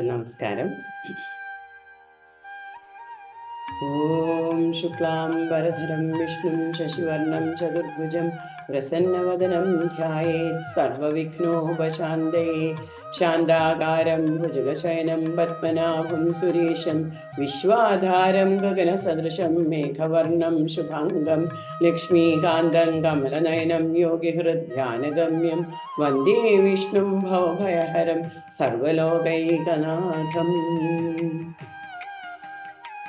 എല്ലാവർക്കും നമസ്കാരം. ഓം ശുക്ലാം വരധരം വിഷ്ണും ശശിവർണം ചതുർഭുജം പ്രസന്നവദനം ധ്യായേത് സർവവിഘ്നോപശാന്തയേ. ശാന്താകാരം ഭുജഗശയനം പത്മനാഭം സുരേശം വിശ്വാധാരം ഗഗനസദൃശം മേഘവർണം ശുഭാംഗം ലക്ഷ്മീകാന്തം കമലനയനം യോഗിഹൃദ്ധ്യാനഗമ്യം വന്ദേ വിഷ്ണും ഭവഭയഹരം സർവലോകൈകനാഥം.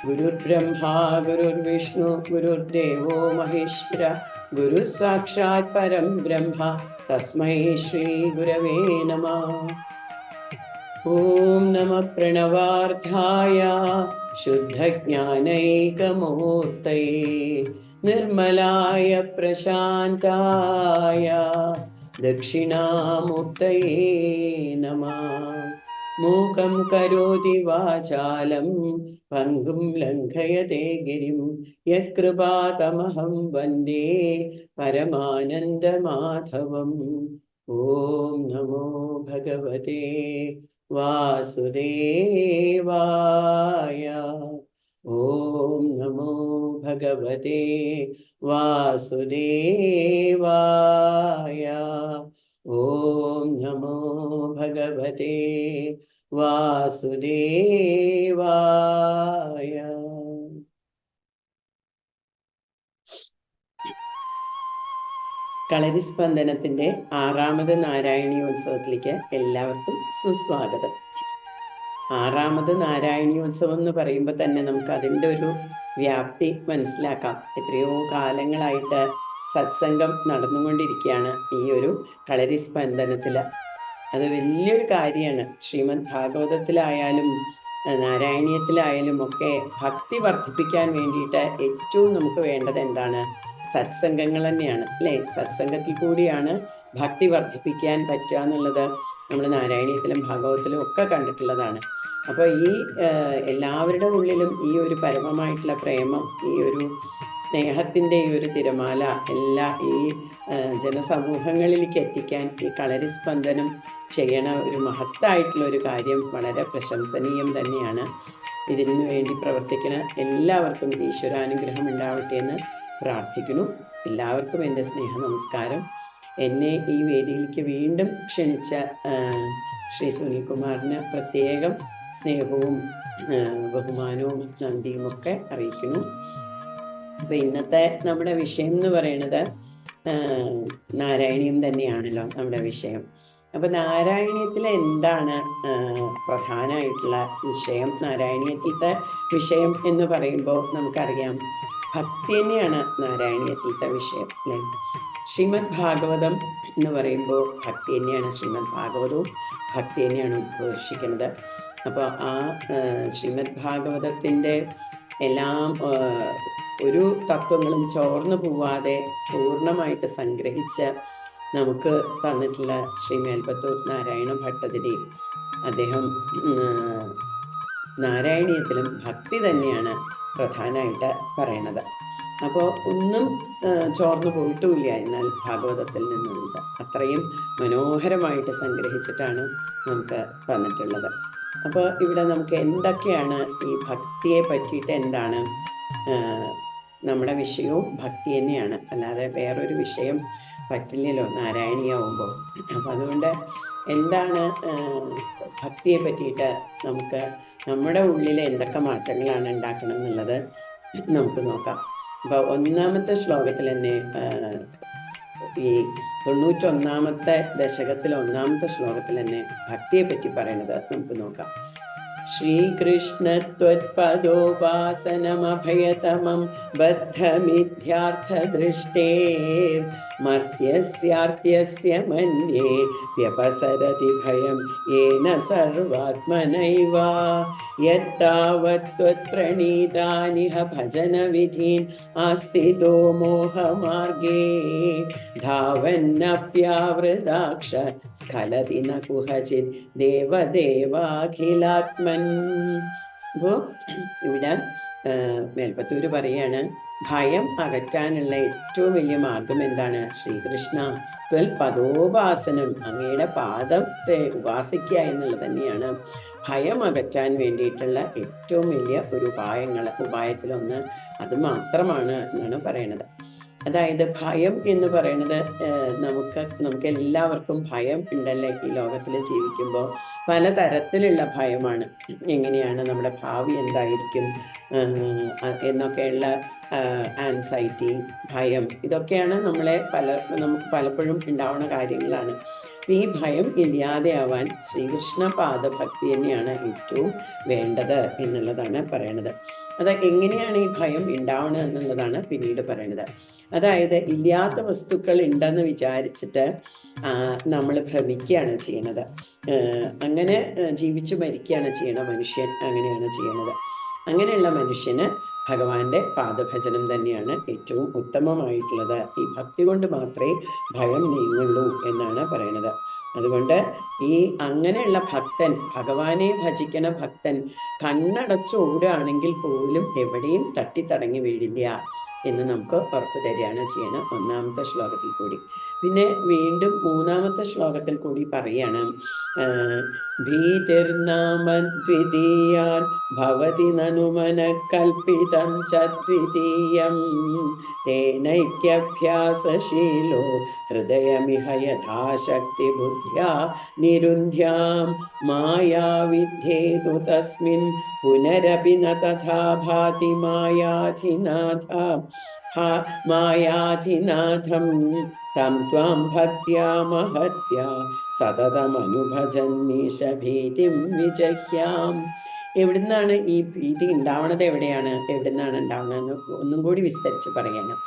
ഗുരുർബ്രഹ്മാ ഗുരുർവിഷ്ണു ഗുരുർദേവോ മഹേശ്വര ഗുരു സാക്ഷാത് പരം ബ്രഹ്മ തസ്മൈ ശ്രീ ഗുരവേ നമഃ. ഓം നമഃ പ്രണവാർത്ഥായ ശുദ്ധജ്ഞാനൈകമൂർത്തയേ നിർമ്മലായ പ്രശാന്തായ ദക്ഷിണാമൂർത്തയേ നമഃ. മൂകം കരോതി വാചാലം പങ്കും ലംഘയതേ ഗിരിം യത്കൃപാതമഹം വന്ദേ പരമാനന്ദമാധവം. ഓം നമോ ഭഗവതേ വാസുദേവായ. ഓം നമോ ഭഗവതേ വാസുദേവായ. ഓം നമോ ഭഗവതേ വാസുദേവായ. കളരിസ്പന്ദനത്തിന്റെ 6ാമത് നാരായണീയോത്സവത്തിലേക്ക് എല്ലാവർക്കും സുസ്വാഗതം. 6ാമത് നാരായണീയോത്സവം എന്ന് പറയുമ്പോൾ തന്നെ നമുക്ക് അതിൻ്റെ ഒരു വ്യാപ്തി മനസ്സിലാക്കാം. എത്രയോ കാലങ്ങളായിട്ട് സത്സംഗം നടന്നുകൊണ്ടിരിക്കുകയാണ് ഈ ഒരു കളരിസ്പന്ദനത്തിൽ. അത് വലിയൊരു കാര്യമാണ്. ശ്രീമദ് ഭാഗവതത്തിലായാലും നാരായണീയത്തിലായാലും ഒക്കെ ഭക്തി വർദ്ധിപ്പിക്കാൻ വേണ്ടിയിട്ട് ഏറ്റവും നമുക്ക് വേണ്ടത് എന്താണ്? സത്സംഗങ്ങൾ തന്നെയാണ്, അല്ലേ? സത്സംഗത്തിൽ കൂടിയാണ് ഭക്തി വർദ്ധിപ്പിക്കാൻ പറ്റുക എന്നുള്ളത് നമ്മൾ നാരായണീയത്തിലും ഭാഗവതത്തിലും ഒക്കെ കണ്ടിട്ടുള്ളതാണ്. അപ്പോൾ ഈ എല്ലാവരുടെ ഉള്ളിലും ഈ ഒരു പരമമായിട്ടുള്ള പ്രേമം, ഈ ഒരു സ്നേഹത്തിൻ്റെ ഈ ഒരു തിരമാല എല്ലാ ഈ ജനസമൂഹങ്ങളിലേക്ക് എത്തിക്കാൻ ഈ കളരിസ്പന്ദനം ചെയ്യണ ഒരു മഹത്തായിട്ടുള്ള ഒരു കാര്യം വളരെ പ്രശംസനീയം തന്നെയാണ്. ഇതിനു വേണ്ടി പ്രവർത്തിക്കുന്ന എല്ലാവർക്കും ഈശ്വരാനുഗ്രഹം ഉണ്ടാവട്ടെ എന്ന് പ്രാർത്ഥിക്കുന്നു. എല്ലാവർക്കും എൻ്റെ സ്നേഹ നമസ്കാരം. എന്നെ ഈ വേദിയിലേക്ക് വീണ്ടും ക്ഷണിച്ച ശ്രീ സുനിൽകുമാറിന് പ്രത്യേകം സ്നേഹവും ബഹുമാനവും നന്ദിയും ഒക്കെ അറിയിക്കുന്നു. അപ്പോൾ ഇന്നത്തെ നമ്മുടെ വിഷയം എന്ന് പറയുന്നത് നാരായണീയം തന്നെയാണല്ലോ നമ്മുടെ വിഷയം. അപ്പോൾ നാരായണീയത്തിൽ എന്താണ് പ്രധാനമായിട്ടുള്ള വിഷയം? നാരായണീയത്തിലത്തെ വിഷയം എന്ന് പറയുമ്പോൾ നമുക്കറിയാം ഭക്തി തന്നെയാണ് നാരായണീയത്തിലത്തെ വിഷയം, അല്ലേ? ശ്രീമദ് ഭാഗവതം എന്ന് പറയുമ്പോൾ ഭക്തി തന്നെയാണ്. ശ്രീമദ് ഭാഗവതവും ഭക്തി തന്നെയാണ് ഉദ്ഘോഷിക്കുന്നത്. അപ്പോൾ ആ ശ്രീമദ് ഭാഗവതത്തിൻ്റെ എല്ലാം ഒരു തത്വങ്ങളും ചോർന്നു പോവാതെ പൂർണ്ണമായിട്ട് സംഗ്രഹിച്ച് നമുക്ക് തന്നിട്ടുള്ള ശ്രീ മേൽപ്പത്തൂർ നാരായണ ഭട്ടതിരി, അദ്ദേഹം നാരായണീയത്തിലും ഭക്തി തന്നെയാണ് പ്രധാനമായിട്ട് പറയണത്. അപ്പോൾ ഒന്നും ചോർന്നു പോയിട്ടുമില്ല എന്നാൽ ഭാഗവതത്തിൽ നിന്നുള്ളത് അത്രയും മനോഹരമായിട്ട് സംഗ്രഹിച്ചിട്ടാണ് നമുക്ക് തന്നിട്ടുള്ളത്. അപ്പോൾ ഇവിടെ നമുക്ക് എന്തൊക്കെയാണ് ഈ ഭക്തിയെ പറ്റിയിട്ട് എന്താണ് നമ്മുടെ വിഷയവും ഭക്തി തന്നെയാണ്, അല്ലാതെ വേറൊരു വിഷയം പറ്റില്ലല്ലോ നാരായണീയാവുമ്പോൾ. അപ്പം അതുകൊണ്ട് എന്താണ് ഭക്തിയെ പറ്റിയിട്ട് നമുക്ക് നമ്മുടെ ഉള്ളിൽ എന്തൊക്കെ മാറ്റങ്ങളാണ് ഉണ്ടാക്കണം എന്നുള്ളത് നമുക്ക് നോക്കാം. അപ്പോൾ 1ാമത്തെ ശ്ലോകത്തിൽ തന്നെ ഈ 91ാമത്തെ ദശകത്തിൽ 1ാമത്തെ ശ്ലോകത്തിൽ തന്നെ ഭക്തിയെ പറ്റി പറയണത് നമുക്ക് നോക്കാം. ശ്രീകൃഷ്ണത്വത്പദോപാസനമഭയതമം ബദ്ധമിഥ്യാർത്ഥദൃഷ്ടേ മർത്യസ്യാർത്യസ്യ മന്യേ വ്യപസരതി ഭയം യേന സർവാത്മനൈവ യത്താവത്ത്വത്പ്രണീതാനിഹ ഭജനവിധീൻ ആസ്ഥിതോ മോഹമാർഗേ ധാവന്നപ്യാവൃതാക്ഷ സ്ഖലതി ന കുഹചിത് ദേവദേവാഖിലാത്മൻ. അപ്പോൾ ഇവിടെ മേൽപ്പത്തൂര് പറയാണ്, ഭയം അകറ്റാനുള്ള ഏറ്റവും വലിയ മാർഗം എന്താണ്? ശ്രീകൃഷ്ണ ത്വൽ പദോപാസനം, അങ്ങയുടെ പാദത്തെ ഉപാസിക്കുക എന്നുള്ളത് തന്നെയാണ് ഭയം അകറ്റാൻ വേണ്ടിയിട്ടുള്ള ഏറ്റവും വലിയ ഒരു ഉപായത്തിലൊന്ന് അത് മാത്രമാണ് എന്നാണ് പറയണത്. അതായത് ഭയം എന്ന് പറയുന്നത് നമുക്ക് എല്ലാവർക്കും ഭയം ഉണ്ടല്ലേ ഈ ലോകത്തിൽ ജീവിക്കുമ്പോൾ. പലതരത്തിലുള്ള ഭയമാണ്. എങ്ങനെയാണ് നമ്മുടെ ഭാവി എന്തായിരിക്കും എന്നൊക്കെയുള്ള ആൻസൈറ്റി, ഭയം, ഇതൊക്കെയാണ് നമുക്ക് പലപ്പോഴും ഉണ്ടാവുന്ന കാര്യങ്ങളാണ്. ഈ ഭയം ഇല്ലാതെയാവാൻ ശ്രീകൃഷ്ണ പാദഭക്തി തന്നെയാണ് ഏറ്റവും വേണ്ടത് എന്നുള്ളതാണ് പറയണത്. അത് എങ്ങനെയാണ് ഈ ഭയം ഉണ്ടാവണത് എന്നുള്ളതാണ് പിന്നീട് പറയണത്. അതായത് ഇല്ലാത്ത വസ്തുക്കൾ ഉണ്ടെന്ന് വിചാരിച്ചിട്ട് നമ്മൾ ഭ്രമിക്കുകയാണ് ചെയ്യണത്. അങ്ങനെ ജീവിച്ചു മരിക്കുകയാണ് ചെയ്യണ മനുഷ്യൻ അങ്ങനെയാണ് ചെയ്യണത്. അങ്ങനെയുള്ള മനുഷ്യന് ഭഗവാന്റെ പാദഭജനം തന്നെയാണ് ഏറ്റവും ഉത്തമമായിട്ടുള്ളത്. ഈ ഭക്തി കൊണ്ട് മാത്രമേ ഭയം നീങ്ങുള്ളൂ എന്നാണ് പറയണത്. അതുകൊണ്ട് ഈ അങ്ങനെയുള്ള ഭക്തൻ, ഭഗവാനെ ഭജിക്കണ ഭക്തൻ കണ്ണടച്ച് ഓടുകയാണെങ്കിൽ പോലും എവിടെയും തട്ടിത്തടങ്ങി വീഴില്ല എന്ന് നമുക്ക് ഉറപ്പ് തരികയാണ് ചെയ്യണം ഒന്നാമത്തെ ശ്ലോകത്തിൽ കൂടി. പിന്നെ വീണ്ടും മൂന്നാമത്തെ ശ്ലോകത്തിൽ കൂടി പറയാണ്, ഭീതിർനാമദ്വിതീയാൻ ഭവതി നനു മനഃകൽപിതം ച ദ്വിതീയം തേനൈക്യഭ്യാസശീലോ ഹൃദയമിഹ യഥാശക്തി ബുദ്ധ്യാ നിരുന്ധ്യാം മായാ വിദ്യേതു തസ്മിൻ പുനരപി ന തഥാ ഭാതി മായാധിനാഥം തം ത്വാം ഭക്ത്യാ മഹത്യാ സതതമനുഭജന്നീശ ഭീതിം വിജഹ്യാം. എവിടുന്നാണ് ഈ ഭീതി ഉണ്ടാവണത്? എവിടുന്നാണ് ഉണ്ടാവുന്നതെന്ന് ഒന്നും കൂടി വിസ്തരിച്ച് പറയണം.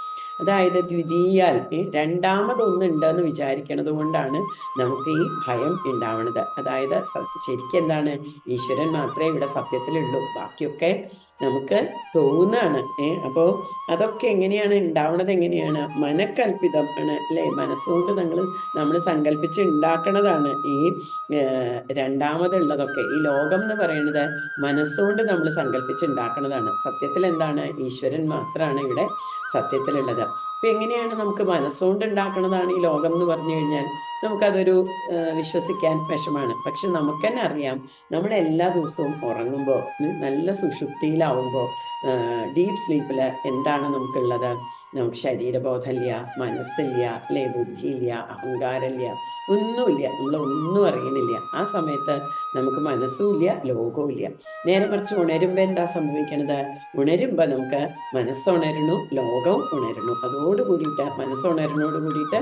അതായത് ദ്വിതീയാൽ രണ്ടാമതൊന്നുണ്ടെന്ന് വിചാരിക്കണത് കൊണ്ടാണ് നമുക്ക് ഈ ഭയം ഉണ്ടാവണത്. അതായത് ശരിക്കും എന്താണ്, ഈശ്വരൻ മാത്രമേ ഇവിടെ സത്യത്തിലുള്ളൂ, ബാക്കിയൊക്കെ നമുക്ക് തോന്നാണ്. അപ്പോൾ അതൊക്കെ എങ്ങനെയാണ് ഉണ്ടാവണത്? എങ്ങനെയാണ്? മനക്കൽപ്പിതം ആണ് അല്ലേ? മനസ്സുകൊണ്ട് നമ്മൾ സങ്കല്പിച്ച് ഉണ്ടാക്കണതാണ് ഈ രണ്ടാമതുള്ളതൊക്കെ. ഈ ലോകം എന്ന് പറയുന്നത് മനസ്സുകൊണ്ട് നമ്മൾ സങ്കല്പിച്ച് ഉണ്ടാക്കണതാണ്. സത്യത്തിൽ എന്താണ്? ഈശ്വരൻ മാത്രമാണ് ഇവിടെ സത്യത്തിലുള്ളത്. അപ്പൊ എങ്ങനെയാണ് നമുക്ക് മനസ്സുകൊണ്ട് ഉണ്ടാക്കണതാണ് ഈ ലോകം എന്ന് പറഞ്ഞു കഴിഞ്ഞാൽ നമുക്കതൊരു വിശ്വസിക്കാൻ വിഷമാണ്. പക്ഷെ നമുക്ക് തന്നെ അറിയാം, നമ്മൾ എല്ലാ ദിവസവും ഉറങ്ങുമ്പോൾ, നല്ല സുഷുപ്തിയിലാവുമ്പോൾ, ഡീപ്പ് സ്ലീപ്പിൽ എന്താണ് നമുക്കുള്ളത്? നമുക്ക് ശരീരബോധമില്ല, മനസ്സില്ല, അല്ലെ, ബുദ്ധിയില്ല, അഹങ്കാരമില്ല, ഒന്നുമില്ല, നമ്മളൊന്നും അറിയണില്ല. ആ സമയത്ത് നമുക്ക് മനസ്സുമില്ല, ലോകവും ഇല്ല. നേരെ മറിച്ച് ഉണരുമ്പോൾ എന്താ സംഭവിക്കണത്? ഉണരുമ്പോൾ നമുക്ക് മനസ്സുണരണു, ലോകവും ഉണരണു. അതോടുകൂടിയിട്ട് മനസ്സുണരണോട് കൂടിയിട്ട്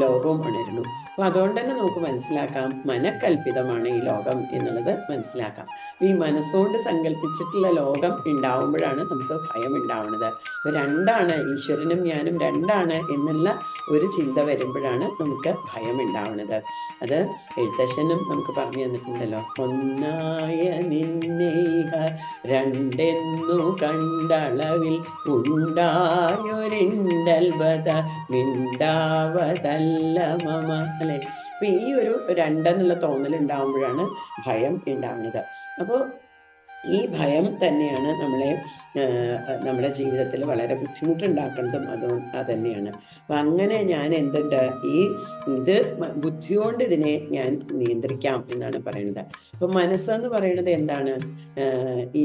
ലോകവും ഉണരണു. അപ്പൊ അതുകൊണ്ട് തന്നെ നമുക്ക് മനസ്സിലാക്കാം, മനക്കൽപ്പിതമാണ് ഈ ലോകം എന്നുള്ളത് മനസ്സിലാക്കാം. ഈ മനസ്സുകൊണ്ട് സങ്കല്പിച്ചിട്ടുള്ള ലോകം ഉണ്ടാവുമ്പോഴാണ് നമുക്ക് ഭയം ഉണ്ടാവുന്നത്. അപ്പൊ രണ്ടാണ്, ഈശ്വരനും ഞാനും രണ്ടാണ് എന്നുള്ള ഒരു ചിന്ത വരുമ്പോഴാണ് നമുക്ക് ഭയം ഉണ്ടാവുന്നത്. അത് എഴുത്തച്ഛനും നമുക്ക് പറഞ്ഞു തന്നിട്ടുണ്ടല്ലോ. ഒന്നായ നിന്നേഹ രണ്ടെന്നു കണ്ടളവിൽ ഉണ്ടായൊരിണ്ടൽബത മിണ്ടാവതല്ല മമ, അല്ലെ? അപ്പൊ ഈ ഒരു രണ്ടെന്നുള്ള തോന്നൽ ഉണ്ടാവുമ്പോഴാണ് ഭയം ഉണ്ടാവുന്നത്. അപ്പോൾ ഈ ഭയം തന്നെയാണ് നമ്മുടെ ജീവിതത്തിൽ വളരെ ബുദ്ധിമുട്ടുണ്ടാക്കുന്നതും തന്നെയാണ്. അപ്പം അങ്ങനെ ഞാൻ എന്തുണ്ട്, ഇത് ബുദ്ധിയോണ്ട് ഇതിനെ ഞാൻ നിയന്ത്രിക്കാം എന്നാണ് പറയുന്നത്. അപ്പം മനസ്സെന്ന് പറയുന്നത് എന്താണ്? ഈ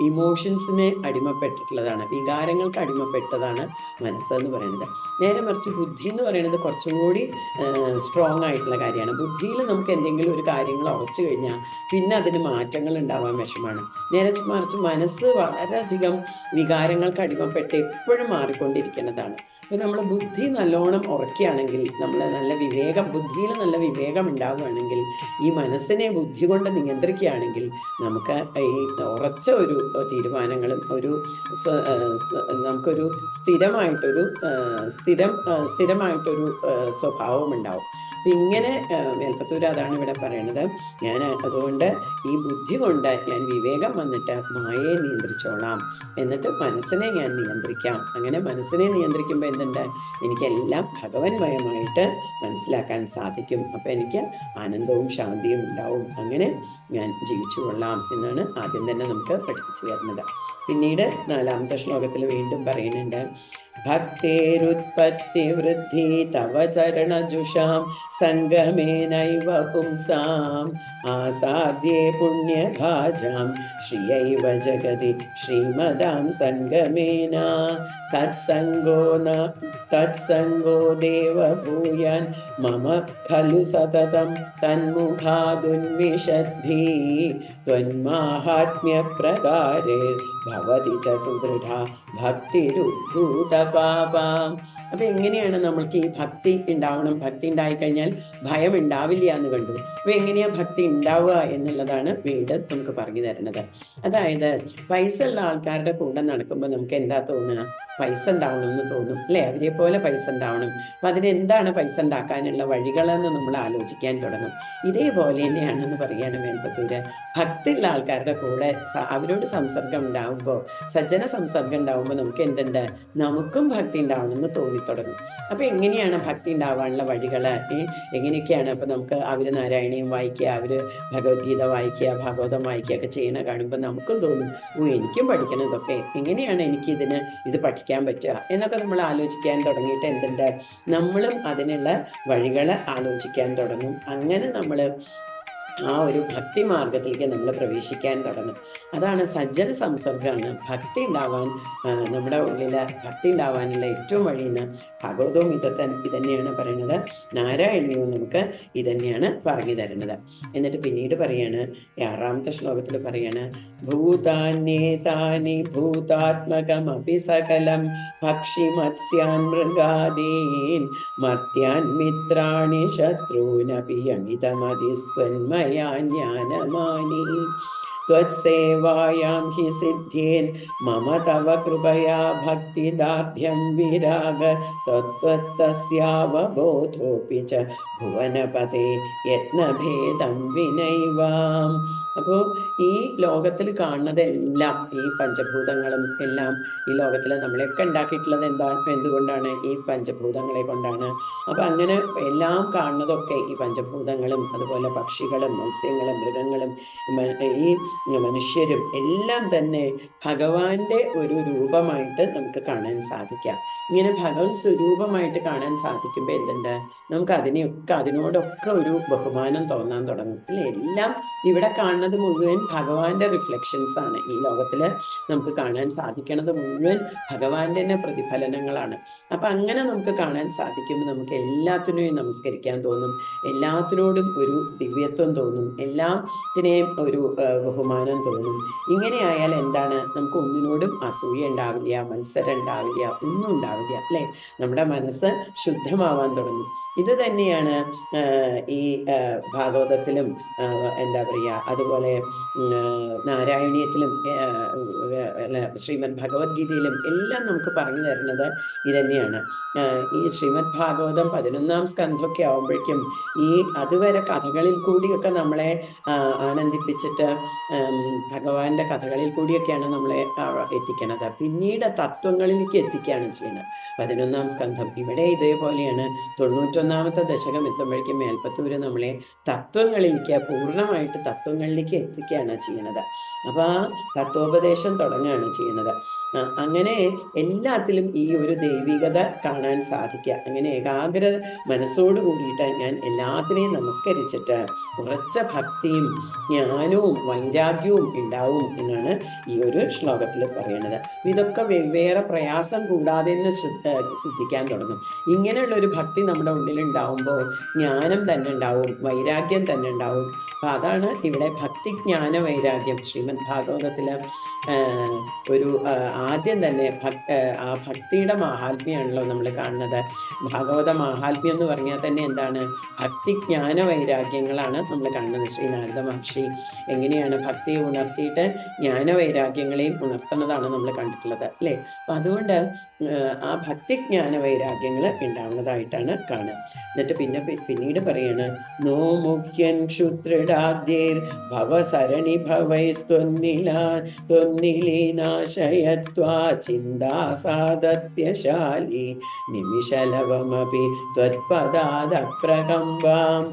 ഇമോഷൻസിന് അടിമപ്പെട്ടിട്ടുള്ളതാണ്, വികാരങ്ങൾക്ക് അടിമപ്പെട്ടതാണ് മനസ്സെന്ന് പറയുന്നത്. നേരെ മറിച്ച് ബുദ്ധി എന്ന് പറയുന്നത് കുറച്ചും കൂടി സ്ട്രോങ് ആയിട്ടുള്ള കാര്യമാണ്. ബുദ്ധിയിൽ നമുക്ക് എന്തെങ്കിലും ഒരു കാര്യങ്ങൾ ഉറച്ചു കഴിഞ്ഞാൽ പിന്നെ അതിന് മാറ്റങ്ങൾ ഉണ്ടാവാൻ വിഷമാണ്. നേരെ മറിച്ച് മനസ്സ് വളരെയധികം വികാരങ്ങൾക്ക് അടിമപ്പെട്ട് എപ്പോഴും മാറിക്കൊണ്ടിരിക്കുന്നതാണ്. അപ്പോൾ നമ്മൾ ബുദ്ധി നല്ലോണം ഉറക്കുകയാണെങ്കിൽ, നമ്മൾ ബുദ്ധിയിൽ നല്ല വിവേകം ഉണ്ടാവുകയാണെങ്കിൽ, ഈ മനസ്സിനെ ബുദ്ധി കൊണ്ട് നിയന്ത്രിക്കുകയാണെങ്കിൽ നമുക്ക് ഈ ഉറച്ച ഒരു തീരുമാനങ്ങളും നമുക്കൊരു സ്ഥിരമായിട്ടൊരു സ്വഭാവം ഉണ്ടാവും. അപ്പം ഇങ്ങനെ മേൽപ്പത്തൂർ അതാണ് ഇവിടെ പറയണത്. ഞാൻ അതുകൊണ്ട് ഈ ബുദ്ധി കൊണ്ട് ഞാൻ വിവേകം വന്നിട്ട് മായയെ നിയന്ത്രിച്ചോളാം, എന്നിട്ട് മനസ്സിനെ ഞാൻ നിയന്ത്രിക്കാം. അങ്ങനെ മനസ്സിനെ നിയന്ത്രിക്കുമ്പോൾ എന്തുണ്ട്, എനിക്കെല്ലാം ഭഗവന്മയമായിട്ട് മനസ്സിലാക്കാൻ സാധിക്കും. അപ്പം എനിക്ക് ആനന്ദവും ശാന്തിയും ഉണ്ടാവും. അങ്ങനെ ഞാൻ ജീവിച്ചു കൊള്ളാം എന്നാണ് ആദ്യം തന്നെ നമുക്ക് പഠിപ്പിച്ചു തരുന്നത്. പിന്നീട് 4ാമത്തെ ശ്ലോകത്തിൽ വീണ്ടും പറയുന്നുണ്ട്, ഭക്തേരുത്പത്തി വൃദ്ധി തവ ചരണജുഷാം സംഗമേനൈവ പുംസാം ആസാദ്യേ പുണ്യഭാജാം ശ്രിയൈവ ജഗതി ശ്രീമദാം സംഗമേന തത്സംഗോ ദേവ ഭൂയാൻ മമ ഖലു സതതം തന്മുഖാദുന്മിഷദ്ഭി ത്വന്മാഹാത്മ്യ പ്രകാരേ ഭവതി ച സുദൃഢ ഭക്തിരുദ്ധൂതപാപാം. അപ്പൊ എങ്ങനെയാണ് നമ്മൾക്ക് ഈ ഭക്തി ഉണ്ടാവണം? ഭക്തി ഉണ്ടായിക്കഴിഞ്ഞാൽ ഭയം ഉണ്ടാവില്ല എന്ന് കണ്ടു. അപ്പൊ എങ്ങനെയാ ഭക്തി ഉണ്ടാവുക എന്നുള്ളതാണ് വേദം നമുക്ക് പറഞ്ഞു തരുന്നത്. അതായത് പൈസ ഉള്ള ആൾക്കാരുടെ കൂടെ നടക്കുമ്പോൾ നമുക്ക് എന്താ തോന്നുക? പൈസ ഉണ്ടാവണം എന്ന് തോന്നും, അല്ലെ? അവരെ പോലെ പൈസ ഉണ്ടാവണം. അപ്പൊ അതിനെന്താണ് പൈസ ഉണ്ടാക്കാനുള്ള വഴികളെന്ന് നമ്മൾ ആലോചിക്കാൻ തുടങ്ങും. ഇതേപോലെ തന്നെയാണെന്ന് പറയാണ് മേൽപ്പത്തൂര്. ഭക്തിയുള്ള ആൾക്കാരുടെ കൂടെ അവരോട് സംസർഗം ഉണ്ടാവുമ്പോൾ, സജ്ജന സംസർഗം ഉണ്ടാവുമ്പോൾ നമുക്ക് എന്തുണ്ട്? നമുക്കും ഭക്തി ഉണ്ടാവണമെന്ന് തോന്നിത്തുടങ്ങും. അപ്പൊ എങ്ങനെയാണ് ഭക്തി ഉണ്ടാവാനുള്ള വഴികള്? എങ്ങനെയൊക്കെയാണ്? അപ്പൊ നമുക്ക് അവര് നാരായണീയം വായിക്കുക, അവര് ഭഗവത്ഗീത വായിക്കുക, ഭാഗവതം വായിക്കുക ഒക്കെ ചെയ്യണ കാണുമ്പോൾ നമുക്കും തോന്നും, എനിക്കും പഠിക്കണം ഇതൊക്കെ. എങ്ങനെയാണ് എനിക്ക് ഇത് പഠിക്കാൻ പറ്റുക എന്നൊക്കെ നമ്മൾ ആലോചിക്കാൻ തുടങ്ങിയിട്ട് എന്തുണ്ട്? നമ്മളും അതിനുള്ള വഴികൾ ആലോചിക്കാൻ തുടങ്ങും. അങ്ങനെ നമ്മൾ ആ ഒരു ഭക്തി മാർഗത്തിലേക്ക് നമ്മൾ പ്രവേശിക്കാൻ തുടങ്ങും. അതാണ് സജ്ജന സംസർഗമാണ് ഭക്തി ഉണ്ടാവാൻ, നമ്മുടെ ഉള്ളില് ഭക്തി ഉണ്ടാവാനുള്ള ഏറ്റവും വഴിയെന്ന് ഭാഗവതവും ഇതന്നെയാണ് പറയുന്നത്. നാരായണീയവും നമുക്ക് ഇതന്നെയാണ് പറഞ്ഞു തരുന്നത്. എന്നിട്ട് പിന്നീട് പറയാണ് 6ാമത്തെ ശ്ലോകത്തിൽ പറയാണ്, ഭൂതാന്യേതാനി ഭൂതാത്മകമപി സകലം പക്ഷി മത്സ്യാൻ മൃഗാദീൻ മർത്യാൻ മിത്രാണി ശത്രൂനപി അമിതമതിസ്ത്വന്മയ ജ്ഞാനമാനി ത്വത്സേവായാം ഹി സിദ്ധ്യേൻ മമ തവ കൃപയാ ഭക്തിദാർഢ്യം വിരാഗ തസ്യാവബോധോപി ച ഭുവനപതേ യത്നഭേദം വിനൈവാം. അപ്പോൾ ഈ ലോകത്തിൽ കാണുന്നതെല്ലാം, ഈ പഞ്ചഭൂതങ്ങളും എല്ലാം ഈ ലോകത്തിൽ നമ്മളെയൊക്കെ ഉണ്ടാക്കിയിട്ടുള്ളത് എന്തുകൊണ്ടാണ്? ഈ പഞ്ചഭൂതങ്ങളെ കൊണ്ടാണ്. അപ്പൊ അങ്ങനെ എല്ലാം കാണുന്നതൊക്കെ ഈ പഞ്ചഭൂതങ്ങളും അതുപോലെ പക്ഷികളും മത്സ്യങ്ങളും മൃഗങ്ങളും ഈ മനുഷ്യരും എല്ലാം തന്നെ ഭഗവാന്റെ ഒരു രൂപമായിട്ട് നമുക്ക് കാണാൻ സാധിക്കാം. ഇങ്ങനെ ഭഗവത് സ്വരൂപമായിട്ട് കാണാൻ സാധിക്കുമ്പോൾ എന്തുണ്ട്? നമുക്ക് അതിനോടൊക്കെ ഒരു ബഹുമാനം തോന്നാൻ തുടങ്ങും, അല്ലെ? എല്ലാം ഇവിടെ കാണുന്നത് മുഴുവൻ ഭഗവാന്റെ റിഫ്ലക്ഷൻസ് ആണ്. ഈ ലോകത്തില് നമുക്ക് കാണാൻ സാധിക്കുന്നത് മുഴുവൻ ഭഗവാന്റെ തന്നെ പ്രതിഫലനങ്ങളാണ്. അപ്പൊ അങ്ങനെ നമുക്ക് കാണാൻ സാധിക്കുമ്പോൾ നമുക്ക് എല്ലാത്തിനെയും നമസ്കരിക്കാൻ തോന്നും, എല്ലാത്തിനോടും ഒരു ദിവ്യത്വം തോന്നും, എല്ലാത്തിനെയും ഒരു ബഹുമാനം തോന്നും. ഇങ്ങനെയായാൽ എന്താണ്? നമുക്ക് ഒന്നിനോടും അസൂയ ഉണ്ടാവില്ല, മത്സരം ഉണ്ടാവില്ല, ഒന്നും ഉണ്ടാവില്ല, അല്ലെ? നമ്മുടെ മനസ്സ് ശുദ്ധമാവാൻ തുടങ്ങും. ഇത് തന്നെയാണ് ഈ ഭാഗവതത്തിലും എന്താ പറയുക, അതുപോലെ നാരായണീയത്തിലും ശ്രീമദ് ഭഗവത്ഗീതയിലും എല്ലാം നമുക്ക് പറഞ്ഞു തരുന്നത് ഇതന്നെയാണ്. ഈ ശ്രീമദ് ഭാഗവതം 11ാം സ്കന്ധമൊക്കെ ആവുമ്പോഴേക്കും ഈ അതുവരെ കഥകളിൽ കൂടിയൊക്കെ നമ്മളെ ആനന്ദിപ്പിച്ചിട്ട് ഭഗവാന്റെ കഥകളിൽ കൂടിയൊക്കെയാണ് നമ്മളെ എത്തിക്കണത്. പിന്നീട് തത്വങ്ങളിലേക്ക് എത്തിക്കുകയാണ് ചെയ്യുന്നത് 11ാം സ്കന്ധം. ഇവിടെ ഇതേപോലെയാണ്. 91ാമത്തെ ദശകം എത്തുമ്പോഴേക്കും മേൽപ്പത്തൂര് നമ്മളെ പൂർണ്ണമായിട്ട് തത്വങ്ങളിലേക്ക് എത്തിക്കുകയാണ് ചെയ്യുന്നത്. അപ്പൊ ആ തത്വോപദേശം തുടങ്ങുകയാണ് ചെയ്യുന്നത്. അങ്ങനെ എല്ലാത്തിലും ഈ ഒരു ദൈവികത കാണാൻ സാധിക്കുക. അങ്ങനെ ഏകാഗ്ര മനസ്സോട് കൂടിയിട്ട് ഞാൻ എല്ലാത്തിനെയും നമസ്കരിച്ചിട്ട് ഉറച്ച ഭക്തിയും ജ്ഞാനവും വൈരാഗ്യവും ഉണ്ടാവും എന്നാണ് ഈ ഒരു ശ്ലോകത്തിൽ പറയുന്നത്. ഇതൊക്കെ വെവ്വേറെ പ്രയാസം കൂടാതെ തന്നെ സിദ്ധിക്കാൻ തുടങ്ങും. ഇങ്ങനെയുള്ള ഒരു ഭക്തി നമ്മുടെ ഉള്ളിൽ ഉണ്ടാവുമ്പോൾ ജ്ഞാനം തന്നെ ഉണ്ടാവും, വൈരാഗ്യം തന്നെ ഉണ്ടാവും. അപ്പൊ അതാണ് ഇവിടെ ഭക്തി ജ്ഞാന വൈരാഗ്യം. ശ്രീമദ് ഭാഗവതത്തില് ഒരു ആദ്യം തന്നെ ആ ഭക്തിയുടെ മാഹാത്മ്യമാണല്ലോ നമ്മൾ കാണുന്നത്. ഭാഗവത മാഹാത്മ്യം എന്ന് പറഞ്ഞാൽ തന്നെ എന്താണ്? ഭക്തി ജ്ഞാന വൈരാഗ്യങ്ങളാണ് നമ്മൾ കാണുന്നത്. ശ്രീ നാരദ മഹർഷി എങ്ങനെയാണ് ഭക്തിയെ ഉണർത്തിയിട്ട് ജ്ഞാന വൈരാഗ്യങ്ങളെയും ഉണർത്തുന്നതാണ് നമ്മൾ കണ്ടിട്ടുള്ളത്, അല്ലേ? അപ്പൊ അതുകൊണ്ട് ആ ഭക്തി ജ്ഞാന വൈരാഗ്യങ്ങൾ ഉണ്ടാവുന്നതായിട്ടാണ് കാണുക. എന്നിട്ട് പിന്നീട് പറയാണ്, നോ മുഖ്യൻ ക്ഷുദ്രടാദ്യേർ ഭവസരണി ഭവൈസ്ത്വന്നിലീനാശയത്വാ ചിന്താസാദത്യശാലി നിമിഷലവമപി ത്വത്പദാദപ്രകമ്പാം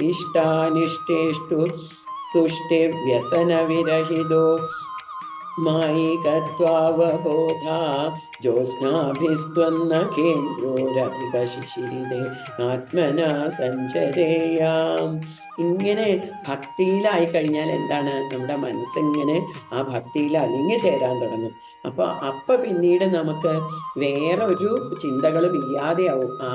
ഇഷ്ടാനിഷ്ടേഷ്ടു തുഷ്ടിവ്യസനവിരഹിതോ മായികത്വാവബോധാ ജ്യോത്സ്നാഭിസ്ത്വന്നകേന്ദ്രോരഭികശിശിരിതേ ആത്മനാ സഞ്ചരേയാം. ഇങ്ങനെ ഭക്തിയിലായി കഴിഞ്ഞാൽ എന്താണ്, നമ്മുടെ മനസ്സിങ്ങനെ ആ ഭക്തിയിൽ അലിഞ്ഞു ചേരാൻ തുടങ്ങും. അപ്പൊ പിന്നീട് നമുക്ക് വേറെ ഒരു ചിന്തകളും ഇല്ലാതെയാവും. ആ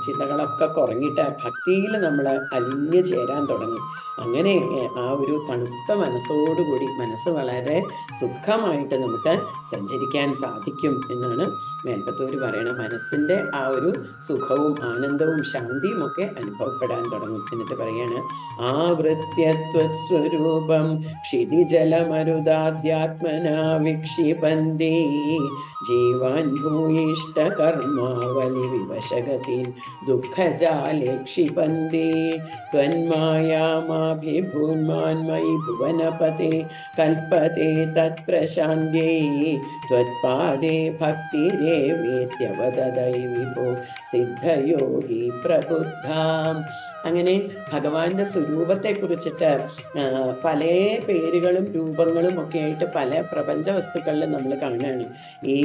ചിന്തകളൊക്കെ കുറഞ്ഞിട്ട് ഭക്തിയിൽ നമ്മൾ അലിഞ്ഞു ചേരാൻ തുടങ്ങും. അങ്ങനെ ആ ഒരു തണുത്ത മനസ്സോടുകൂടി മനസ്സ് വളരെ സുഖമായിട്ട് നമുക്ക് സഞ്ചരിക്കാൻ സാധിക്കും എന്നാണ് മേൽപ്പത്തൂർ പറയണത്. മനസ്സിൻ്റെ ആ ഒരു സുഖവും ആനന്ദവും ശാന്തിയും ഒക്കെ അനുഭവപ്പെടാൻ തുടങ്ങും. എന്നിട്ട് പറയാണ്, ആവൃത്യത്വസ്വരൂപം ക്ഷിതിജലമരുതാധ്യാത്മനാ വിക്ഷിപന്തി ജീവാൻ ഭൂയിഷ്ടകർമാവലി വിവശഗതി ദുഃഖജാലേ ക്ഷിപന്തി ത്വന്മായാമാഭിഭൂന്മാന്മയി ഭുവനപതേ കൽപ്പതേ തത്പ്രശാന്ത്യൈ ത്വത്പാദേ ഭക്തിരേവേത്യവദതൈ വിഭോ സിദ്ധയോഗി പ്രബുദ്ധാം. അങ്ങനെ ഭഗവാന്റെ സ്വരൂപത്തെ കുറിച്ചിട്ട് പല പേരുകളും രൂപങ്ങളും ഒക്കെ ആയിട്ട് പല പ്രപഞ്ച വസ്തുക്കളിൽ നമ്മൾ കാണുകയാണ്. ഈ